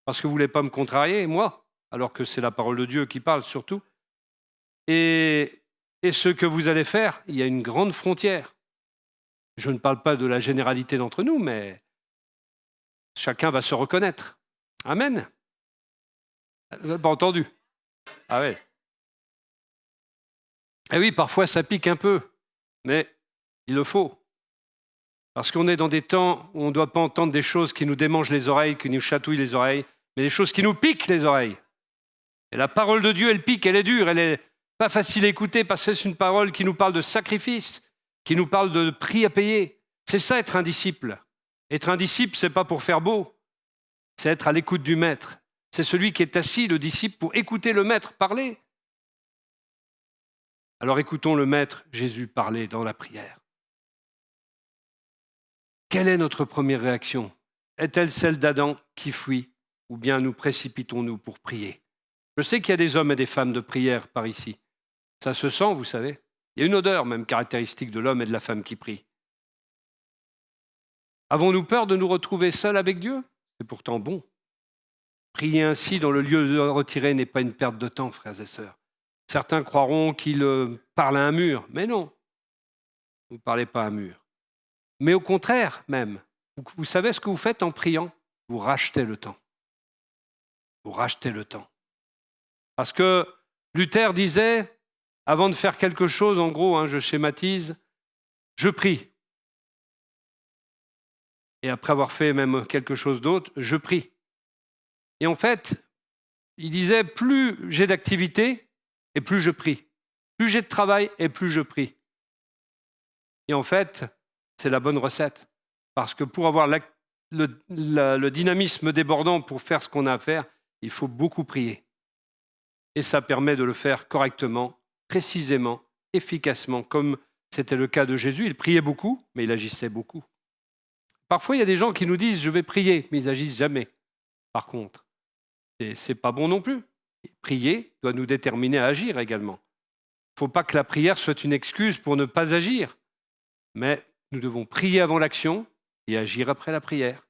parce que vous ne voulez pas me contrarier, moi, alors que c'est la parole de Dieu qui parle surtout, et ce que vous allez faire, il y a une grande frontière. Je ne parle pas de la généralité d'entre nous, mais chacun va se reconnaître. Amen. Vous n'avez pas entendu? Ah oui. Et oui, parfois ça pique un peu, mais il le faut. Parce qu'on est dans des temps où on ne doit pas entendre des choses qui nous démangent les oreilles, qui nous chatouillent les oreilles, mais des choses qui nous piquent les oreilles. Et la parole de Dieu, elle pique, elle est dure, elle n'est pas facile à écouter parce que c'est une parole qui nous parle de sacrifice, qui nous parle de prix à payer. C'est ça être un disciple. Être un disciple, ce n'est pas pour faire beau, c'est être à l'écoute du maître. C'est celui qui est assis, le disciple, pour écouter le maître parler. Alors écoutons le maître Jésus parler dans la prière. Quelle est notre première réaction? Est-elle celle d'Adam qui fuit ou bien nous précipitons-nous pour prier? Je sais qu'il y a des hommes et des femmes de prière par ici. Ça se sent, vous savez. Il y a une odeur même caractéristique de l'homme et de la femme qui prient. Avons-nous peur de nous retrouver seuls avec Dieu? C'est pourtant bon. Prier ainsi dans le lieu retiré n'est pas une perte de temps, frères et sœurs. Certains croiront qu'il parle à un mur, mais non. Vous ne parlez pas à un mur. Mais au contraire même, vous savez ce que vous faites en priant? Vous rachetez le temps. Vous rachetez le temps. Parce que Luther disait, avant de faire quelque chose, en gros, je schématise, je prie. Et après avoir fait même quelque chose d'autre, je prie. Et en fait, il disait, plus j'ai d'activité et plus je prie. Plus j'ai de travail et plus je prie. Et en fait, c'est la bonne recette. Parce que pour avoir le dynamisme débordant pour faire ce qu'on a à faire, il faut beaucoup prier. Et ça permet de le faire correctement, précisément, efficacement, comme c'était le cas de Jésus. Il priait beaucoup, mais il agissait beaucoup. Parfois, il y a des gens qui nous disent « je vais prier », mais ils n'agissent jamais. Par contre, ce n'est pas bon non plus. Prier doit nous déterminer à agir également. Il ne faut pas que la prière soit une excuse pour ne pas agir, mais nous devons prier avant l'action et agir après la prière.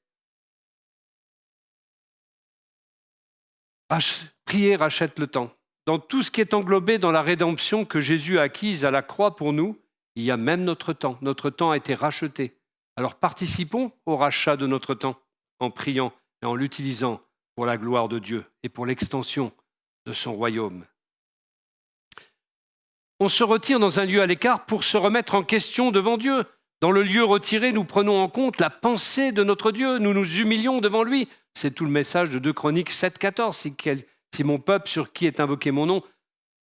Prier rachète le temps. Dans tout ce qui est englobé dans la rédemption que Jésus a acquise à la croix pour nous, il y a même notre temps. Notre temps a été racheté. Alors participons au rachat de notre temps en priant et en l'utilisant pour la gloire de Dieu et pour l'extension de son royaume. On se retire dans un lieu à l'écart pour se remettre en question devant Dieu. Dans le lieu retiré, nous prenons en compte la pensée de notre Dieu. Nous nous humilions devant lui. C'est tout le message de 2 Chroniques 7,14. Si mon peuple sur qui est invoqué mon nom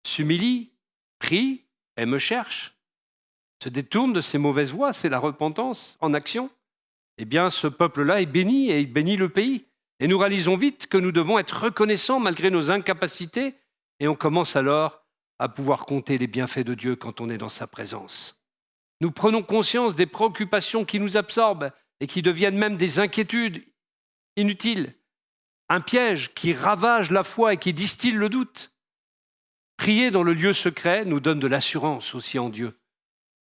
s'humilie, prie et me cherche, se détourne de ses mauvaises voies, c'est la repentance en action, eh bien ce peuple-là est béni et il bénit le pays. Et nous réalisons vite que nous devons être reconnaissants malgré nos incapacités et on commence alors à pouvoir compter les bienfaits de Dieu quand on est dans sa présence. Nous prenons conscience des préoccupations qui nous absorbent et qui deviennent même des inquiétudes inutiles, un piège qui ravage la foi et qui distille le doute. Prier dans le lieu secret nous donne de l'assurance aussi en Dieu.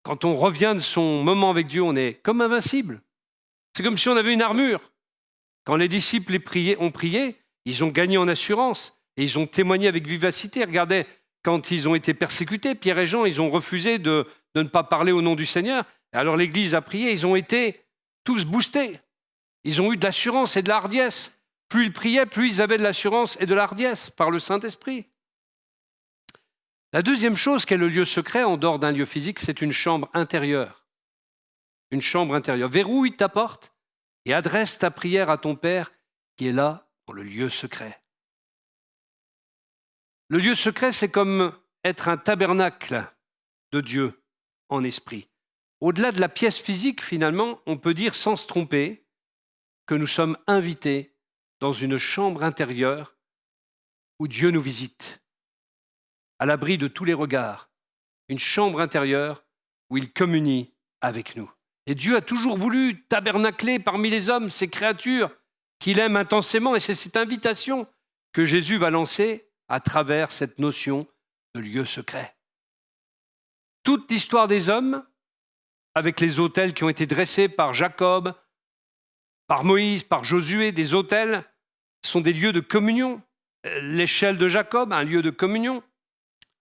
Quand on revient de son moment avec Dieu, on est comme invincible. C'est comme si on avait une armure. Quand les disciples ont prié, ils ont gagné en assurance et ils ont témoigné avec vivacité. Regardez quand ils ont été persécutés, Pierre et Jean, ils ont refusé de ne pas parler au nom du Seigneur. Alors l'Église a prié, ils ont été tous boostés. Ils ont eu de l'assurance et de la hardiesse. Plus ils priaient, plus ils avaient de l'assurance et de la hardiesse par le Saint-Esprit. La deuxième chose qu'est le lieu secret, en dehors d'un lieu physique, c'est une chambre intérieure. Une chambre intérieure. Verrouille ta porte et adresse ta prière à ton Père qui est là dans le lieu secret. Le lieu secret, c'est comme être un tabernacle de Dieu en esprit. Au-delà de la pièce physique, finalement, on peut dire sans se tromper que nous sommes invités dans une chambre intérieure où Dieu nous visite, à l'abri de tous les regards, une chambre intérieure où il communie avec nous. Et Dieu a toujours voulu tabernacler parmi les hommes, ces créatures qu'il aime intensément, et c'est cette invitation que Jésus va lancer à travers cette notion de lieu secret. Toute l'histoire des hommes, avec les autels qui ont été dressés par Jacob, par Moïse, par Josué, des autels, sont des lieux de communion. L'échelle de Jacob, un lieu de communion,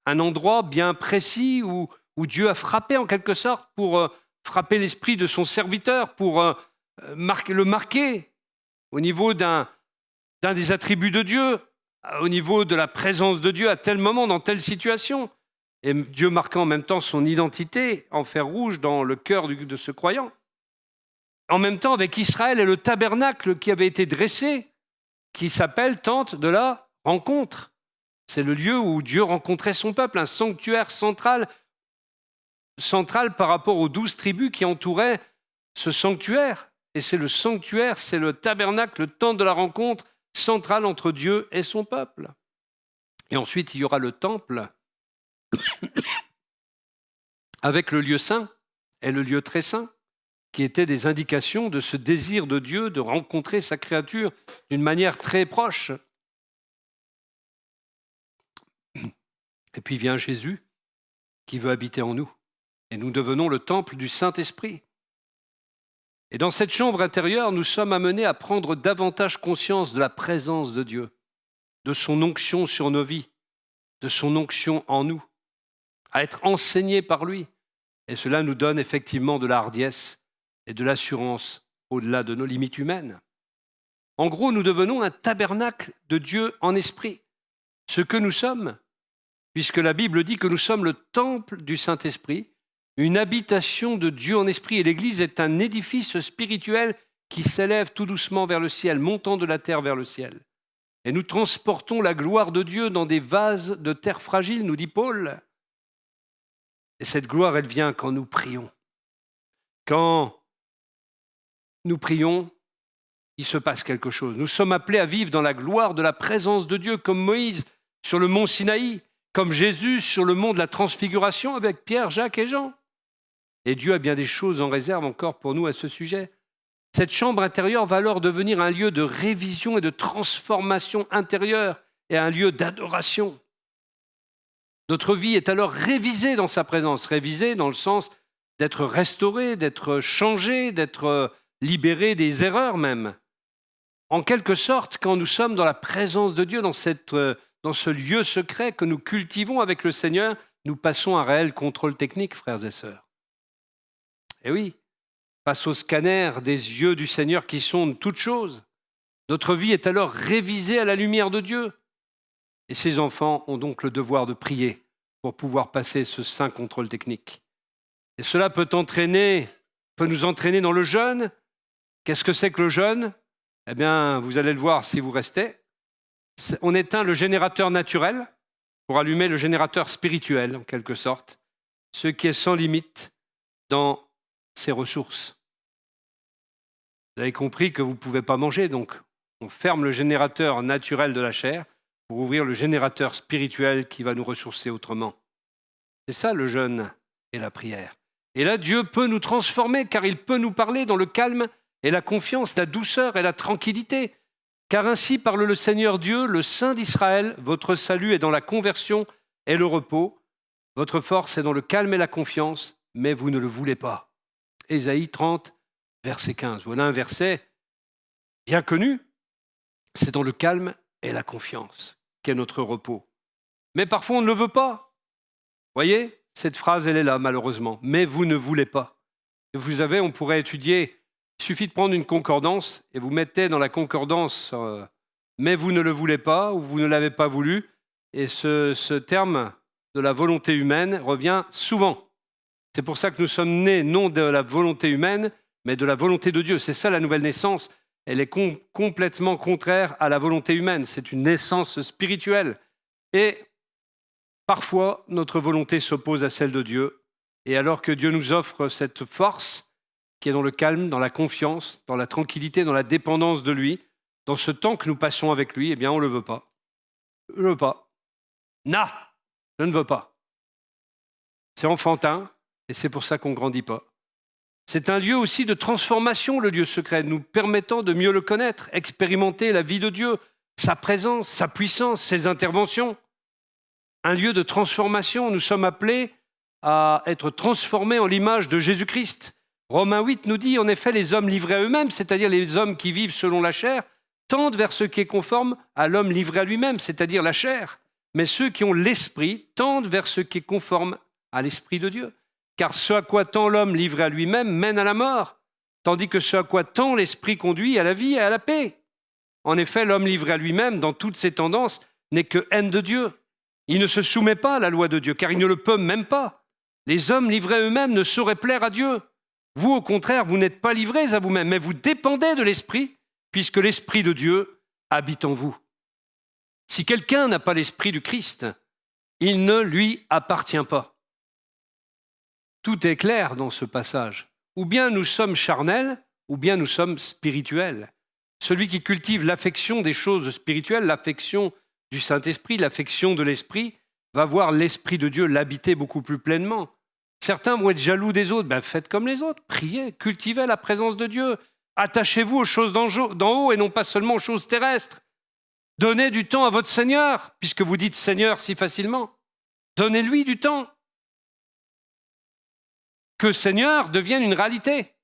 un endroit bien précis où Dieu a frappé en quelque sorte pour frapper l'esprit de son serviteur, pour le marquer au niveau d'un des attributs de Dieu, au niveau de la présence de Dieu à tel moment, dans telle situation. Et Dieu marquant en même temps son identité en fer rouge dans le cœur de ce croyant. En même temps, avec Israël et le tabernacle qui avait été dressé, qui s'appelle tente de la rencontre. C'est le lieu où Dieu rencontrait son peuple, un sanctuaire central par rapport aux 12 tribus qui entouraient ce sanctuaire. Et c'est le sanctuaire, c'est le tabernacle, le temple de la rencontre centrale entre Dieu et son peuple. Et ensuite, il y aura le temple avec le lieu saint et le lieu très saint, qui étaient des indications de ce désir de Dieu de rencontrer sa créature d'une manière très proche. Et puis vient Jésus qui veut habiter en nous. Et nous devenons le temple du Saint-Esprit. Et dans cette chambre intérieure, nous sommes amenés à prendre davantage conscience de la présence de Dieu, de son onction sur nos vies, de son onction en nous, à être enseignés par lui. Et cela nous donne effectivement de la hardiesse et de l'assurance au-delà de nos limites humaines. En gros, nous devenons un tabernacle de Dieu en esprit. Ce que nous sommes, puisque la Bible dit que nous sommes le temple du Saint-Esprit, une habitation de Dieu en esprit. Et l'Église est un édifice spirituel qui s'élève tout doucement vers le ciel, montant de la terre vers le ciel. Et nous transportons la gloire de Dieu dans des vases de terre fragile, nous dit Paul. Et cette gloire, elle vient quand nous prions. Quand nous prions, il se passe quelque chose. Nous sommes appelés à vivre dans la gloire de la présence de Dieu, comme Moïse sur le mont Sinaï, comme Jésus sur le mont de la Transfiguration avec Pierre, Jacques et Jean. Et Dieu a bien des choses en réserve encore pour nous à ce sujet. Cette chambre intérieure va alors devenir un lieu de révision et de transformation intérieure et un lieu d'adoration. Notre vie est alors révisée dans sa présence, révisée dans le sens d'être restaurée, d'être changée, d'être libérée des erreurs même. En quelque sorte, quand nous sommes dans la présence de Dieu, dans ce lieu secret que nous cultivons avec le Seigneur, nous passons un réel contrôle technique, frères et sœurs. Et oui, face au scanner des yeux du Seigneur qui sondent toutes choses, notre vie est alors révisée à la lumière de Dieu. Et ces enfants ont donc le devoir de prier pour pouvoir passer ce saint contrôle technique. Et cela peut nous entraîner dans le jeûne. Qu'est-ce que c'est que le jeûne ? Eh bien, vous allez le voir si vous restez. On éteint le générateur naturel pour allumer le générateur spirituel, en quelque sorte, ce qui est sans limite dans ses ressources. Vous avez compris que vous ne pouvez pas manger, donc on ferme le générateur naturel de la chair pour ouvrir le générateur spirituel qui va nous ressourcer autrement. C'est ça le jeûne et la prière. Et là, Dieu peut nous transformer car il peut nous parler dans le calme et la confiance, la douceur et la tranquillité. Car ainsi parle le Seigneur Dieu, le Saint d'Israël, votre salut est dans la conversion et le repos, votre force est dans le calme et la confiance, mais vous ne le voulez pas. Ésaïe 30, verset 15. Voilà un verset bien connu. C'est dans le calme et la confiance qu'est notre repos. Mais parfois, on ne le veut pas. Vous voyez, cette phrase, elle est là, malheureusement. Mais vous ne voulez pas. Et vous savez, on pourrait étudier, il suffit de prendre une concordance et vous mettez dans la concordance mais vous ne le voulez pas ou vous ne l'avez pas voulu. Et ce terme de la volonté humaine revient souvent. C'est pour ça que nous sommes nés non de la volonté humaine, mais de la volonté de Dieu. C'est ça la nouvelle naissance. Elle est complètement contraire à la volonté humaine. C'est une naissance spirituelle. Et parfois, notre volonté s'oppose à celle de Dieu. Et alors que Dieu nous offre cette force qui est dans le calme, dans la confiance, dans la tranquillité, dans la dépendance de lui, dans ce temps que nous passons avec lui, eh bien, on ne le veut pas. Je ne veux pas. Non, je ne veux pas. C'est enfantin et c'est pour ça qu'on ne grandit pas. C'est un lieu aussi de transformation, le lieu secret, nous permettant de mieux le connaître, expérimenter la vie de Dieu, sa présence, sa puissance, ses interventions. Un lieu de transformation, nous sommes appelés à être transformés en l'image de Jésus-Christ. Romains 8 nous dit, en effet, les hommes livrés à eux-mêmes, c'est-à-dire les hommes qui vivent selon la chair, tendent vers ce qui est conforme à l'homme livré à lui-même, c'est-à-dire la chair. Mais ceux qui ont l'esprit tendent vers ce qui est conforme à l'esprit de Dieu. Car ce à quoi tend l'homme livré à lui-même mène à la mort, tandis que ce à quoi tend l'esprit conduit à la vie et à la paix. En effet, l'homme livré à lui-même, dans toutes ses tendances, n'est que haine de Dieu. Il ne se soumet pas à la loi de Dieu, car il ne le peut même pas. Les hommes livrés à eux-mêmes ne sauraient plaire à Dieu. Vous, au contraire, vous n'êtes pas livrés à vous-même, mais vous dépendez de l'Esprit, puisque l'Esprit de Dieu habite en vous. Si quelqu'un n'a pas l'Esprit du Christ, il ne lui appartient pas. Tout est clair dans ce passage. Ou bien nous sommes charnels, ou bien nous sommes spirituels. Celui qui cultive l'affection des choses spirituelles, l'affection du Saint-Esprit, l'affection de l'Esprit, va voir l'Esprit de Dieu l'habiter beaucoup plus pleinement. Certains vont être jaloux des autres. Ben, faites comme les autres, priez, cultivez la présence de Dieu. Attachez-vous aux choses d'en haut et non pas seulement aux choses terrestres. Donnez du temps à votre Seigneur, puisque vous dites Seigneur si facilement. Donnez-lui du temps. Que Seigneur devienne une réalité.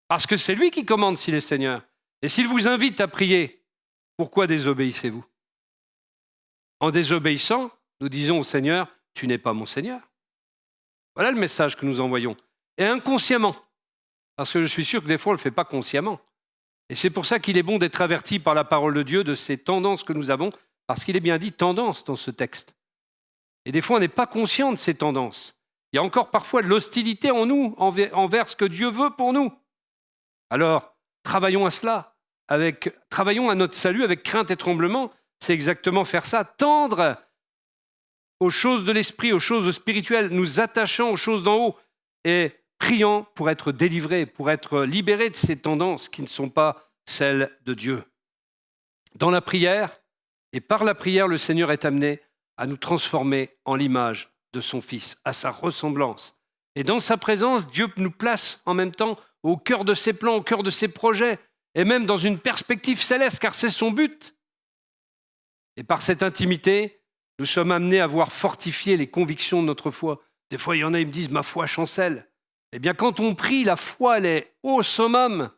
Parce que c'est lui qui commande s'il est Seigneur. Et s'il vous invite à prier, pourquoi désobéissez-vous? En désobéissant, nous disons au Seigneur, tu n'es pas mon Seigneur. Voilà le message que nous envoyons. Et inconsciemment, parce que je suis sûr que des fois on ne le fait pas consciemment. Et c'est pour ça qu'il est bon d'être averti par la parole de Dieu de ces tendances que nous avons, parce qu'il est bien dit tendance dans ce texte. Et des fois on n'est pas conscient de ces tendances. Il y a encore parfois de l'hostilité en nous envers ce que Dieu veut pour nous. Alors, travaillons à cela, travaillons à notre salut avec crainte et tremblement. C'est exactement faire ça, tendre aux choses de l'esprit, aux choses spirituelles, nous attachant aux choses d'en haut et priant pour être délivrés, pour être libérés de ces tendances qui ne sont pas celles de Dieu. Dans la prière, et par la prière, le Seigneur est amené à nous transformer en l'image de son Fils, à sa ressemblance. Et dans sa présence, Dieu nous place en même temps au cœur de ses plans, au cœur de ses projets, et même dans une perspective céleste, car c'est son but. Et par cette intimité, nous sommes amenés à voir fortifier les convictions de notre foi. Des fois, il y en a qui me disent « ma foi chancelle ». Eh bien, quand on prie, la foi, elle est au summum.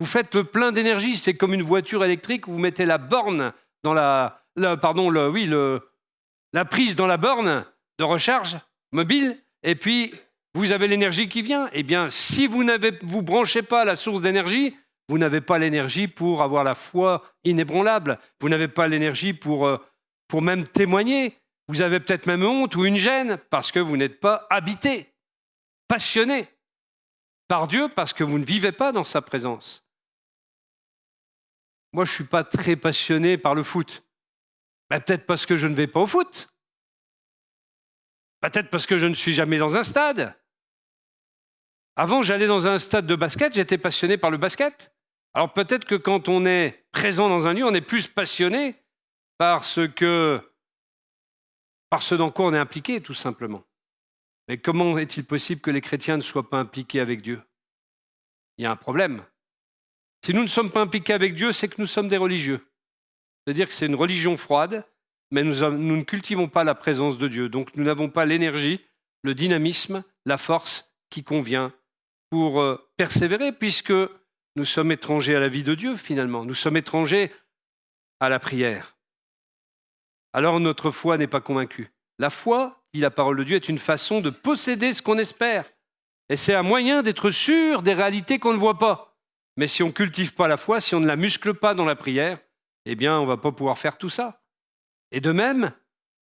Vous faites le plein d'énergie, c'est comme une voiture électrique où vous mettez la borne dans la prise dans la borne de recharge mobile, et puis vous avez l'énergie qui vient. Eh bien, si vous vous branchez pas à la source d'énergie, vous n'avez pas l'énergie pour avoir la foi inébranlable. Vous n'avez pas l'énergie pour même témoigner. Vous avez peut-être même honte ou une gêne parce que vous n'êtes pas habité, passionné par Dieu parce que vous ne vivez pas dans sa présence. Moi, je ne suis pas très passionné par le foot. Peut-être parce que je ne vais pas au foot. Peut-être parce que je ne suis jamais dans un stade. Avant, j'allais dans un stade de basket, j'étais passionné par le basket. Alors peut-être que quand on est présent dans un lieu, on est plus passionné par ce dans quoi on est impliqué, tout simplement. Mais comment est-il possible que les chrétiens ne soient pas impliqués avec Dieu? Il y a un problème. Si nous ne sommes pas impliqués avec Dieu, c'est que nous sommes des religieux. C'est-à-dire que c'est une religion froide, mais nous ne cultivons pas la présence de Dieu. Donc nous n'avons pas l'énergie, le dynamisme, la force qui convient pour persévérer, puisque nous sommes étrangers à la vie de Dieu, finalement. Nous sommes étrangers à la prière. alors notre foi n'est pas convaincue. La foi, dit la parole de Dieu, est une façon de posséder ce qu'on espère. Et c'est un moyen d'être sûr des réalités qu'on ne voit pas. Mais si on ne cultive pas la foi, si on ne la muscle pas dans la prière, eh bien, on ne va pas pouvoir faire tout ça. Et de même,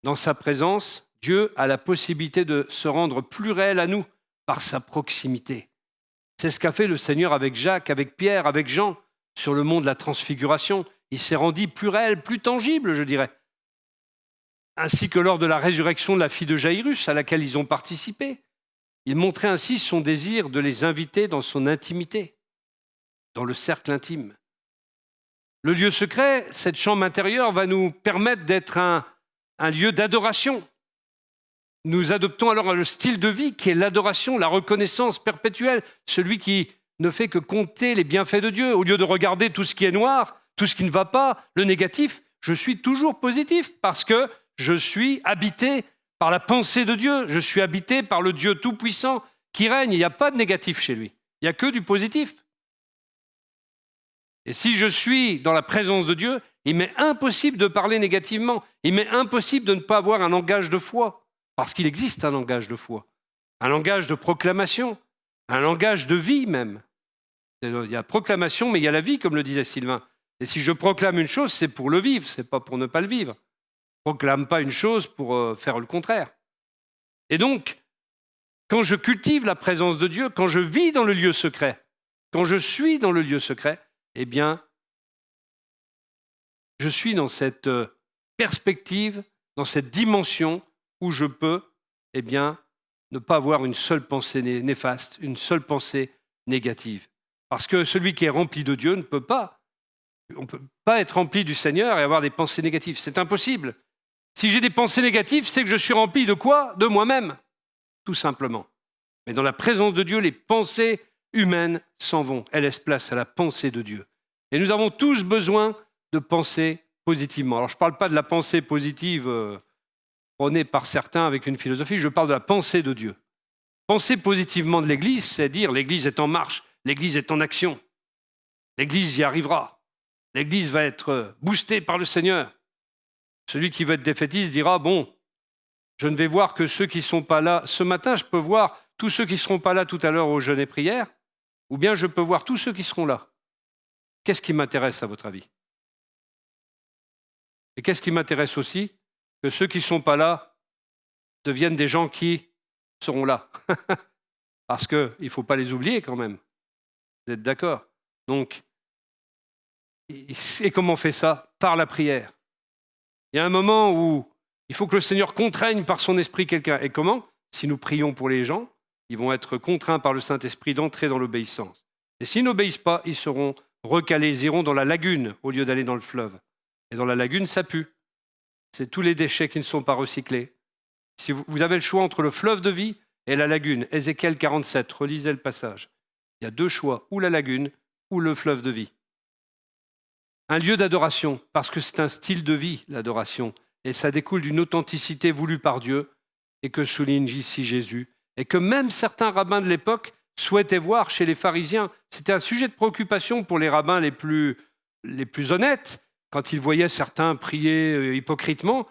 dans sa présence, Dieu a la possibilité de se rendre plus réel à nous par sa proximité. C'est ce qu'a fait le Seigneur avec Jacques, avec Pierre, avec Jean, sur le mont de la transfiguration. Il s'est rendu plus réel, plus tangible, je dirais. Ainsi que lors de la résurrection de la fille de Jaïrus, à laquelle ils ont participé. Il montrait ainsi son désir de les inviter dans son intimité, dans le cercle intime. Le lieu secret, cette chambre intérieure, va nous permettre d'être un lieu d'adoration. Nous adoptons alors le style de vie qui est l'adoration, la reconnaissance perpétuelle, celui qui ne fait que compter les bienfaits de Dieu. Au lieu de regarder tout ce qui est noir, tout ce qui ne va pas, le négatif, je suis toujours positif parce que je suis habité par la pensée de Dieu. Je suis habité par le Dieu tout-puissant qui règne. Il n'y a pas de négatif chez lui. Il n'y a que du positif. Et si je suis dans la présence de Dieu, il m'est impossible de parler négativement. Il m'est impossible de ne pas avoir un langage de foi. Parce qu'il existe un langage de foi, un langage de proclamation, un langage de vie même. Il y a proclamation, mais il y a la vie, comme le disait Sylvain. Et si je proclame une chose, c'est pour le vivre, c'est pas pour ne pas le vivre. Je ne proclame pas une chose pour faire le contraire. Et donc, quand je cultive la présence de Dieu, quand je vis dans le lieu secret, quand je suis dans le lieu secret, eh bien, je suis dans cette perspective, dans cette dimension où je peux, eh bien, ne pas avoir une seule pensée néfaste, une seule pensée négative. Parce que celui qui est rempli de Dieu on ne peut pas être rempli du Seigneur et avoir des pensées négatives. C'est impossible. Si j'ai des pensées négatives, c'est que je suis rempli de quoi? De moi-même, tout simplement. Mais dans la présence de Dieu, les pensées humaines s'en vont. Elles laissent place à la pensée de Dieu. Et nous avons tous besoin de penser positivement. Alors, je ne parle pas de la pensée positive prônée par certains avec une philosophie, je parle de la pensée de Dieu. Penser positivement de l'Église, c'est dire l'Église est en marche, l'Église est en action, l'Église y arrivera, l'Église va être boostée par le Seigneur. Celui qui veut être défaitiste dira, bon, je ne vais voir que ceux qui ne sont pas là. Ce matin, je peux voir tous ceux qui ne seront pas là tout à l'heure au jeûne et prière, ou bien je peux voir tous ceux qui seront là. Qu'est-ce qui m'intéresse à votre avis? Et qu'est-ce qui m'intéresse aussi? Que ceux qui ne sont pas là deviennent des gens qui seront là. Parce qu'il ne faut pas les oublier quand même. Vous êtes d'accord? Donc, et comment on fait ça? Par la prière. Il y a un moment où il faut que le Seigneur contraigne par son esprit quelqu'un. Et comment? Si nous prions pour les gens, ils vont être contraints par le Saint-Esprit d'entrer dans l'obéissance. Et s'ils n'obéissent pas, ils seront recalés, ils iront dans la lagune au lieu d'aller dans le fleuve. Et dans la lagune, ça pue. C'est tous les déchets qui ne sont pas recyclés. Si vous avez le choix entre le fleuve de vie et la lagune, Ézéchiel 47, relisez le passage. Il y a deux choix, ou la lagune, ou le fleuve de vie. Un lieu d'adoration, parce que c'est un style de vie, l'adoration, et ça découle d'une authenticité voulue par Dieu, et que souligne ici Jésus, et que même certains rabbins de l'époque souhaitaient voir chez les pharisiens. C'était un sujet de préoccupation pour les rabbins les plus honnêtes. Quand ils voyaient certains prier hypocritement,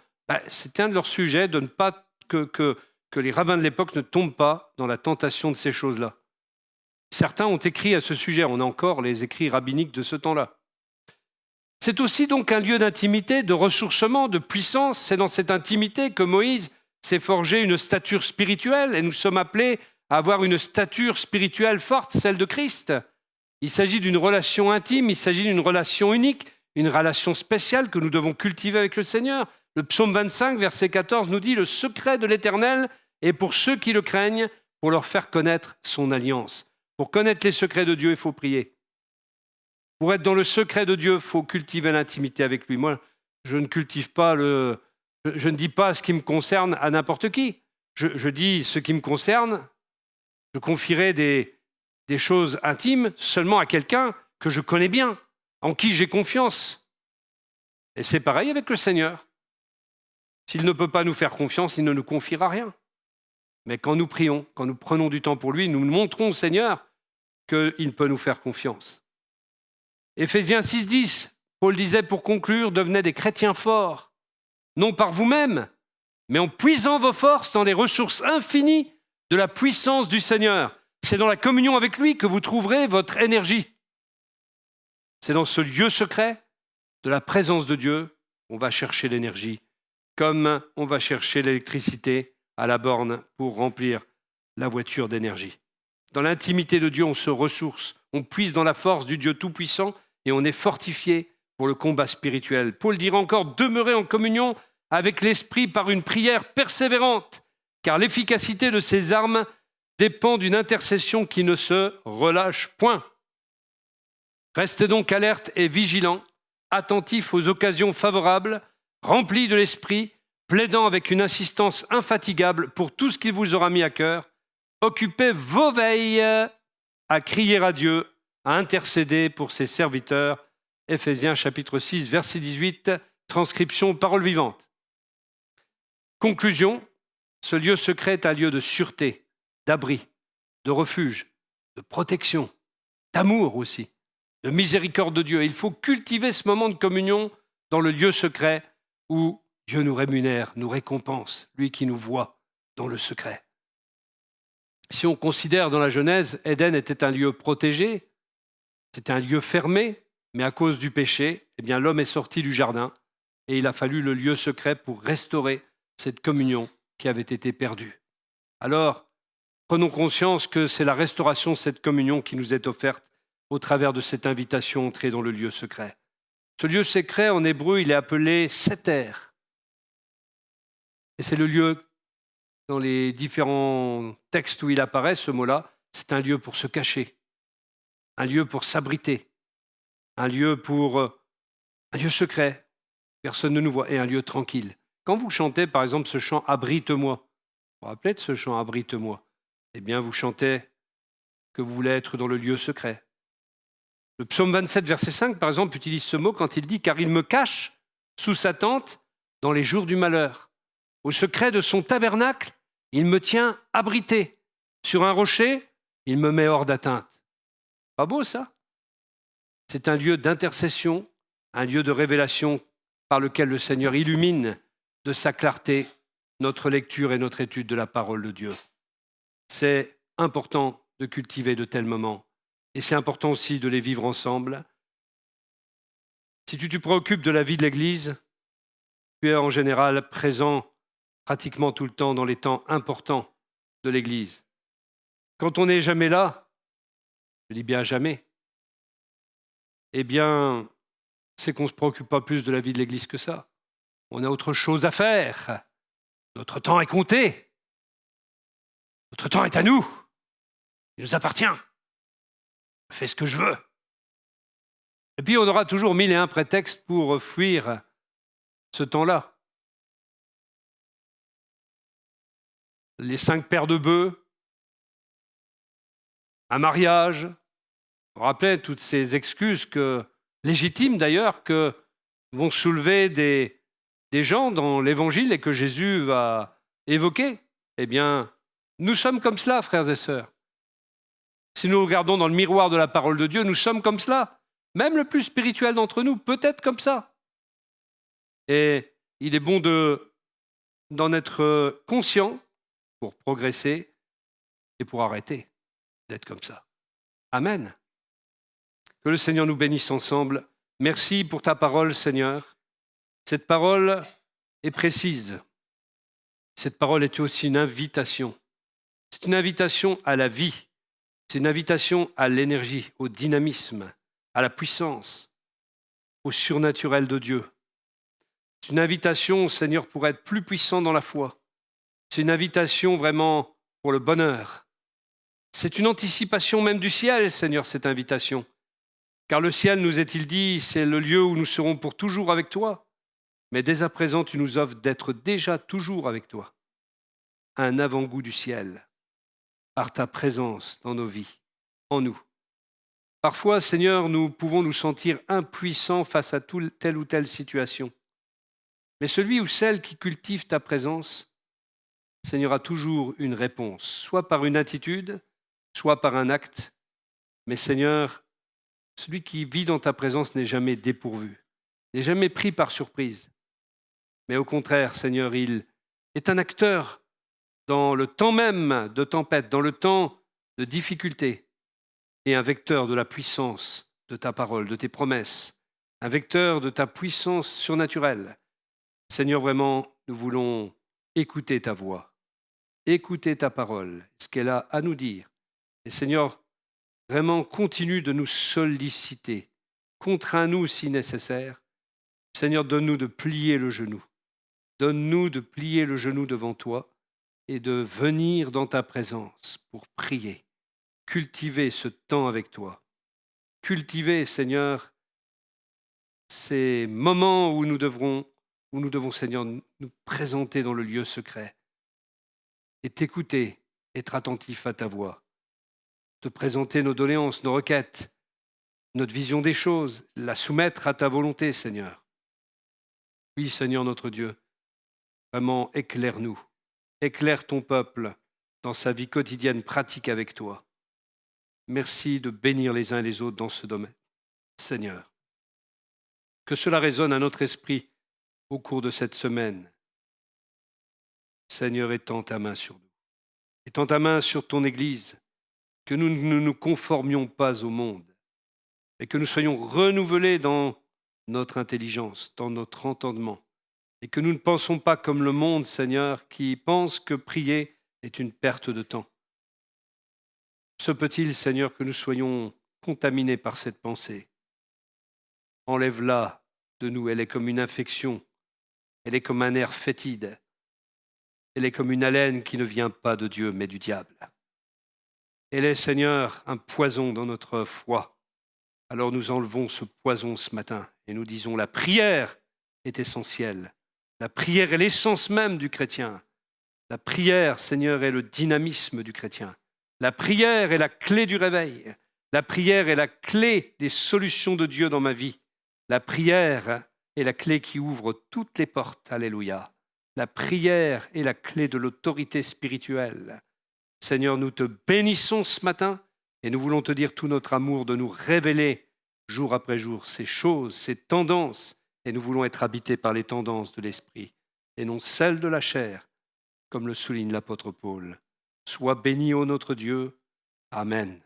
c'était un de leurs sujets de ne pas que les rabbins de l'époque ne tombent pas dans la tentation de ces choses-là. Certains ont écrit à ce sujet, on a encore les écrits rabbiniques de ce temps-là. C'est aussi donc un lieu d'intimité, de ressourcement, de puissance. C'est dans cette intimité que Moïse s'est forgé une stature spirituelle et nous sommes appelés à avoir une stature spirituelle forte, celle de Christ. Il s'agit d'une relation intime, il s'agit d'une relation unique, une relation spéciale que nous devons cultiver avec le Seigneur. Le psaume 25, verset 14 nous dit « Le secret de l'Éternel est pour ceux qui le craignent, pour leur faire connaître son alliance. » Pour connaître les secrets de Dieu, il faut prier. Pour être dans le secret de Dieu, il faut cultiver l'intimité avec lui. Moi, je ne cultive pas je ne dis pas ce qui me concerne à n'importe qui. Je dis ce qui me concerne, je confierai des choses intimes seulement à quelqu'un que je connais bien, en qui j'ai confiance. Et c'est pareil avec le Seigneur. S'il ne peut pas nous faire confiance, il ne nous confiera rien. Mais quand nous prions, quand nous prenons du temps pour lui, nous montrons au Seigneur qu'il peut nous faire confiance. Éphésiens 6,10, Paul disait pour conclure, devenez des chrétiens forts. non par vous-même, mais en puisant vos forces dans les ressources infinies de la puissance du Seigneur. C'est dans la communion avec lui que vous trouverez votre énergie. C'est dans ce lieu secret de la présence de Dieu qu'on va chercher l'énergie, comme on va chercher l'électricité à la borne pour remplir la voiture d'énergie. Dans l'intimité de Dieu, on se ressource, on puise dans la force du Dieu Tout-Puissant et on est fortifié pour le combat spirituel. Paul dira encore, demeurez en communion avec l'Esprit par une prière persévérante, car l'efficacité de ces armes dépend d'une intercession qui ne se relâche point. Restez donc alertes et vigilants, attentifs aux occasions favorables, remplis de l'Esprit, plaidant avec une insistance infatigable pour tout ce qu'il vous aura mis à cœur. Occupez vos veilles à crier à Dieu, à intercéder pour ses serviteurs. Éphésiens chapitre 6, verset 18, transcription parole vivante. Conclusion, ce lieu secret est un lieu de sûreté, d'abri, de refuge, de protection, d'amour aussi, de miséricorde de Dieu. Il faut cultiver ce moment de communion dans le lieu secret où Dieu nous rémunère, nous récompense, lui qui nous voit dans le secret. Si on considère dans la Genèse, Éden était un lieu protégé, c'était un lieu fermé, mais à cause du péché, eh bien, l'homme est sorti du jardin et il a fallu le lieu secret pour restaurer cette communion qui avait été perdue. Alors, prenons conscience que c'est la restauration de cette communion qui nous est offerte au travers de cette invitation à entrer dans le lieu secret. Ce lieu secret, en hébreu, il est appelé Seter. Et c'est le lieu, dans les différents textes où il apparaît, ce mot-là, c'est un lieu pour se cacher, un lieu pour s'abriter, un lieu secret, personne ne nous voit, et un lieu tranquille. Quand vous chantez, par exemple, ce chant « Abrite-moi », vous vous rappelez de ce chant « Abrite-moi », eh bien, vous chantez que vous voulez être dans le lieu secret. Le psaume 27, verset 5, par exemple, utilise ce mot quand il dit « Car il me cache sous sa tente dans les jours du malheur. Au secret de son tabernacle, il me tient abrité. Sur un rocher, il me met hors d'atteinte. » Pas beau, ça? C'est un lieu d'intercession, un lieu de révélation par lequel le Seigneur illumine de sa clarté notre lecture et notre étude de la parole de Dieu. C'est important de cultiver de tels moments et c'est important aussi de les vivre ensemble. Si tu te préoccupes de la vie de l'Église, tu es en général présent pratiquement tout le temps dans les temps importants de l'Église. Quand on n'est jamais là, je dis bien jamais, eh bien, c'est qu'on ne se préoccupe pas plus de la vie de l'Église que ça. On a autre chose à faire. Notre temps est compté. Notre temps est à nous. Il nous appartient. Je fais ce que je veux. Et puis, on aura toujours 1001 prétextes pour fuir ce temps-là. Les 5 paires de bœufs, un mariage. Vous vous rappelez toutes ces excuses légitimes d'ailleurs, que vont soulever des gens dans l'Évangile et que Jésus va évoquer. Eh bien, nous sommes comme cela, frères et sœurs. Si nous regardons dans le miroir de la parole de Dieu, nous sommes comme cela. Même le plus spirituel d'entre nous peut être comme ça. Et il est bon d'en être conscient pour progresser et pour arrêter d'être comme ça. Amen. Que le Seigneur nous bénisse ensemble. Merci pour ta parole, Seigneur. Cette parole est précise. Cette parole est aussi une invitation. C'est une invitation à la vie. C'est une invitation à l'énergie, au dynamisme, à la puissance, au surnaturel de Dieu. C'est une invitation, Seigneur, pour être plus puissant dans la foi. C'est une invitation vraiment pour le bonheur. C'est une anticipation même du ciel, Seigneur, cette invitation. Car le ciel, nous est-il dit, c'est le lieu où nous serons pour toujours avec toi. Mais dès à présent, tu nous offres d'être déjà toujours avec toi. Un avant-goût du ciel, par ta présence dans nos vies, en nous. Parfois, Seigneur, nous pouvons nous sentir impuissants face à telle ou telle situation. Mais celui ou celle qui cultive ta présence, Seigneur, a toujours une réponse, soit par une attitude, soit par un acte. Mais Seigneur, celui qui vit dans ta présence n'est jamais dépourvu, n'est jamais pris par surprise. mais au contraire, Seigneur, il est un acteur dans le temps même de tempête, dans le temps de difficulté, et un vecteur de la puissance de ta parole, de tes promesses, un vecteur de ta puissance surnaturelle. Seigneur, vraiment, nous voulons écouter ta voix, écouter ta parole, ce qu'elle a à nous dire. Et Seigneur, vraiment, continue de nous solliciter. Contrains-nous si nécessaire. Seigneur, donne-nous de plier le genou. Donne-nous de plier le genou devant toi et de venir dans ta présence pour prier. Cultiver ce temps avec toi. Cultiver, Seigneur, ces moments où nous devons, Seigneur, nous présenter dans le lieu secret et t'écouter, être attentif à ta voix, te présenter nos doléances, nos requêtes, notre vision des choses, la soumettre à ta volonté, Seigneur. Oui, Seigneur notre Dieu, vraiment éclaire-nous, éclaire ton peuple dans sa vie quotidienne pratique avec toi. Merci de bénir les uns et les autres dans ce domaine, Seigneur. Que cela résonne à notre esprit au cours de cette semaine. Seigneur, étends ta main sur nous, étends ta main sur ton Église, que nous ne nous conformions pas au monde, et que nous soyons renouvelés dans notre intelligence, dans notre entendement, et que nous ne pensons pas comme le monde, Seigneur, qui pense que prier est une perte de temps. Se peut-il, Seigneur, que nous soyons contaminés par cette pensée? Enlève-la de nous, elle est comme une infection, elle est comme un air fétide, elle est comme une haleine qui ne vient pas de Dieu, mais du diable. Elle est, Seigneur, un poison dans notre foi. Alors nous enlevons ce poison ce matin et nous disons la prière est essentielle. La prière est l'essence même du chrétien. La prière, Seigneur, est le dynamisme du chrétien. La prière est la clé du réveil. La prière est la clé des solutions de Dieu dans ma vie. La prière est la clé qui ouvre toutes les portes. Alléluia. La prière est la clé de l'autorité spirituelle. Seigneur, nous te bénissons ce matin et nous voulons te dire tout notre amour de nous révéler jour après jour ces choses, ces tendances, et nous voulons être habités par les tendances de l'esprit et non celles de la chair, comme le souligne l'apôtre Paul. Sois béni, ô notre Dieu. Amen.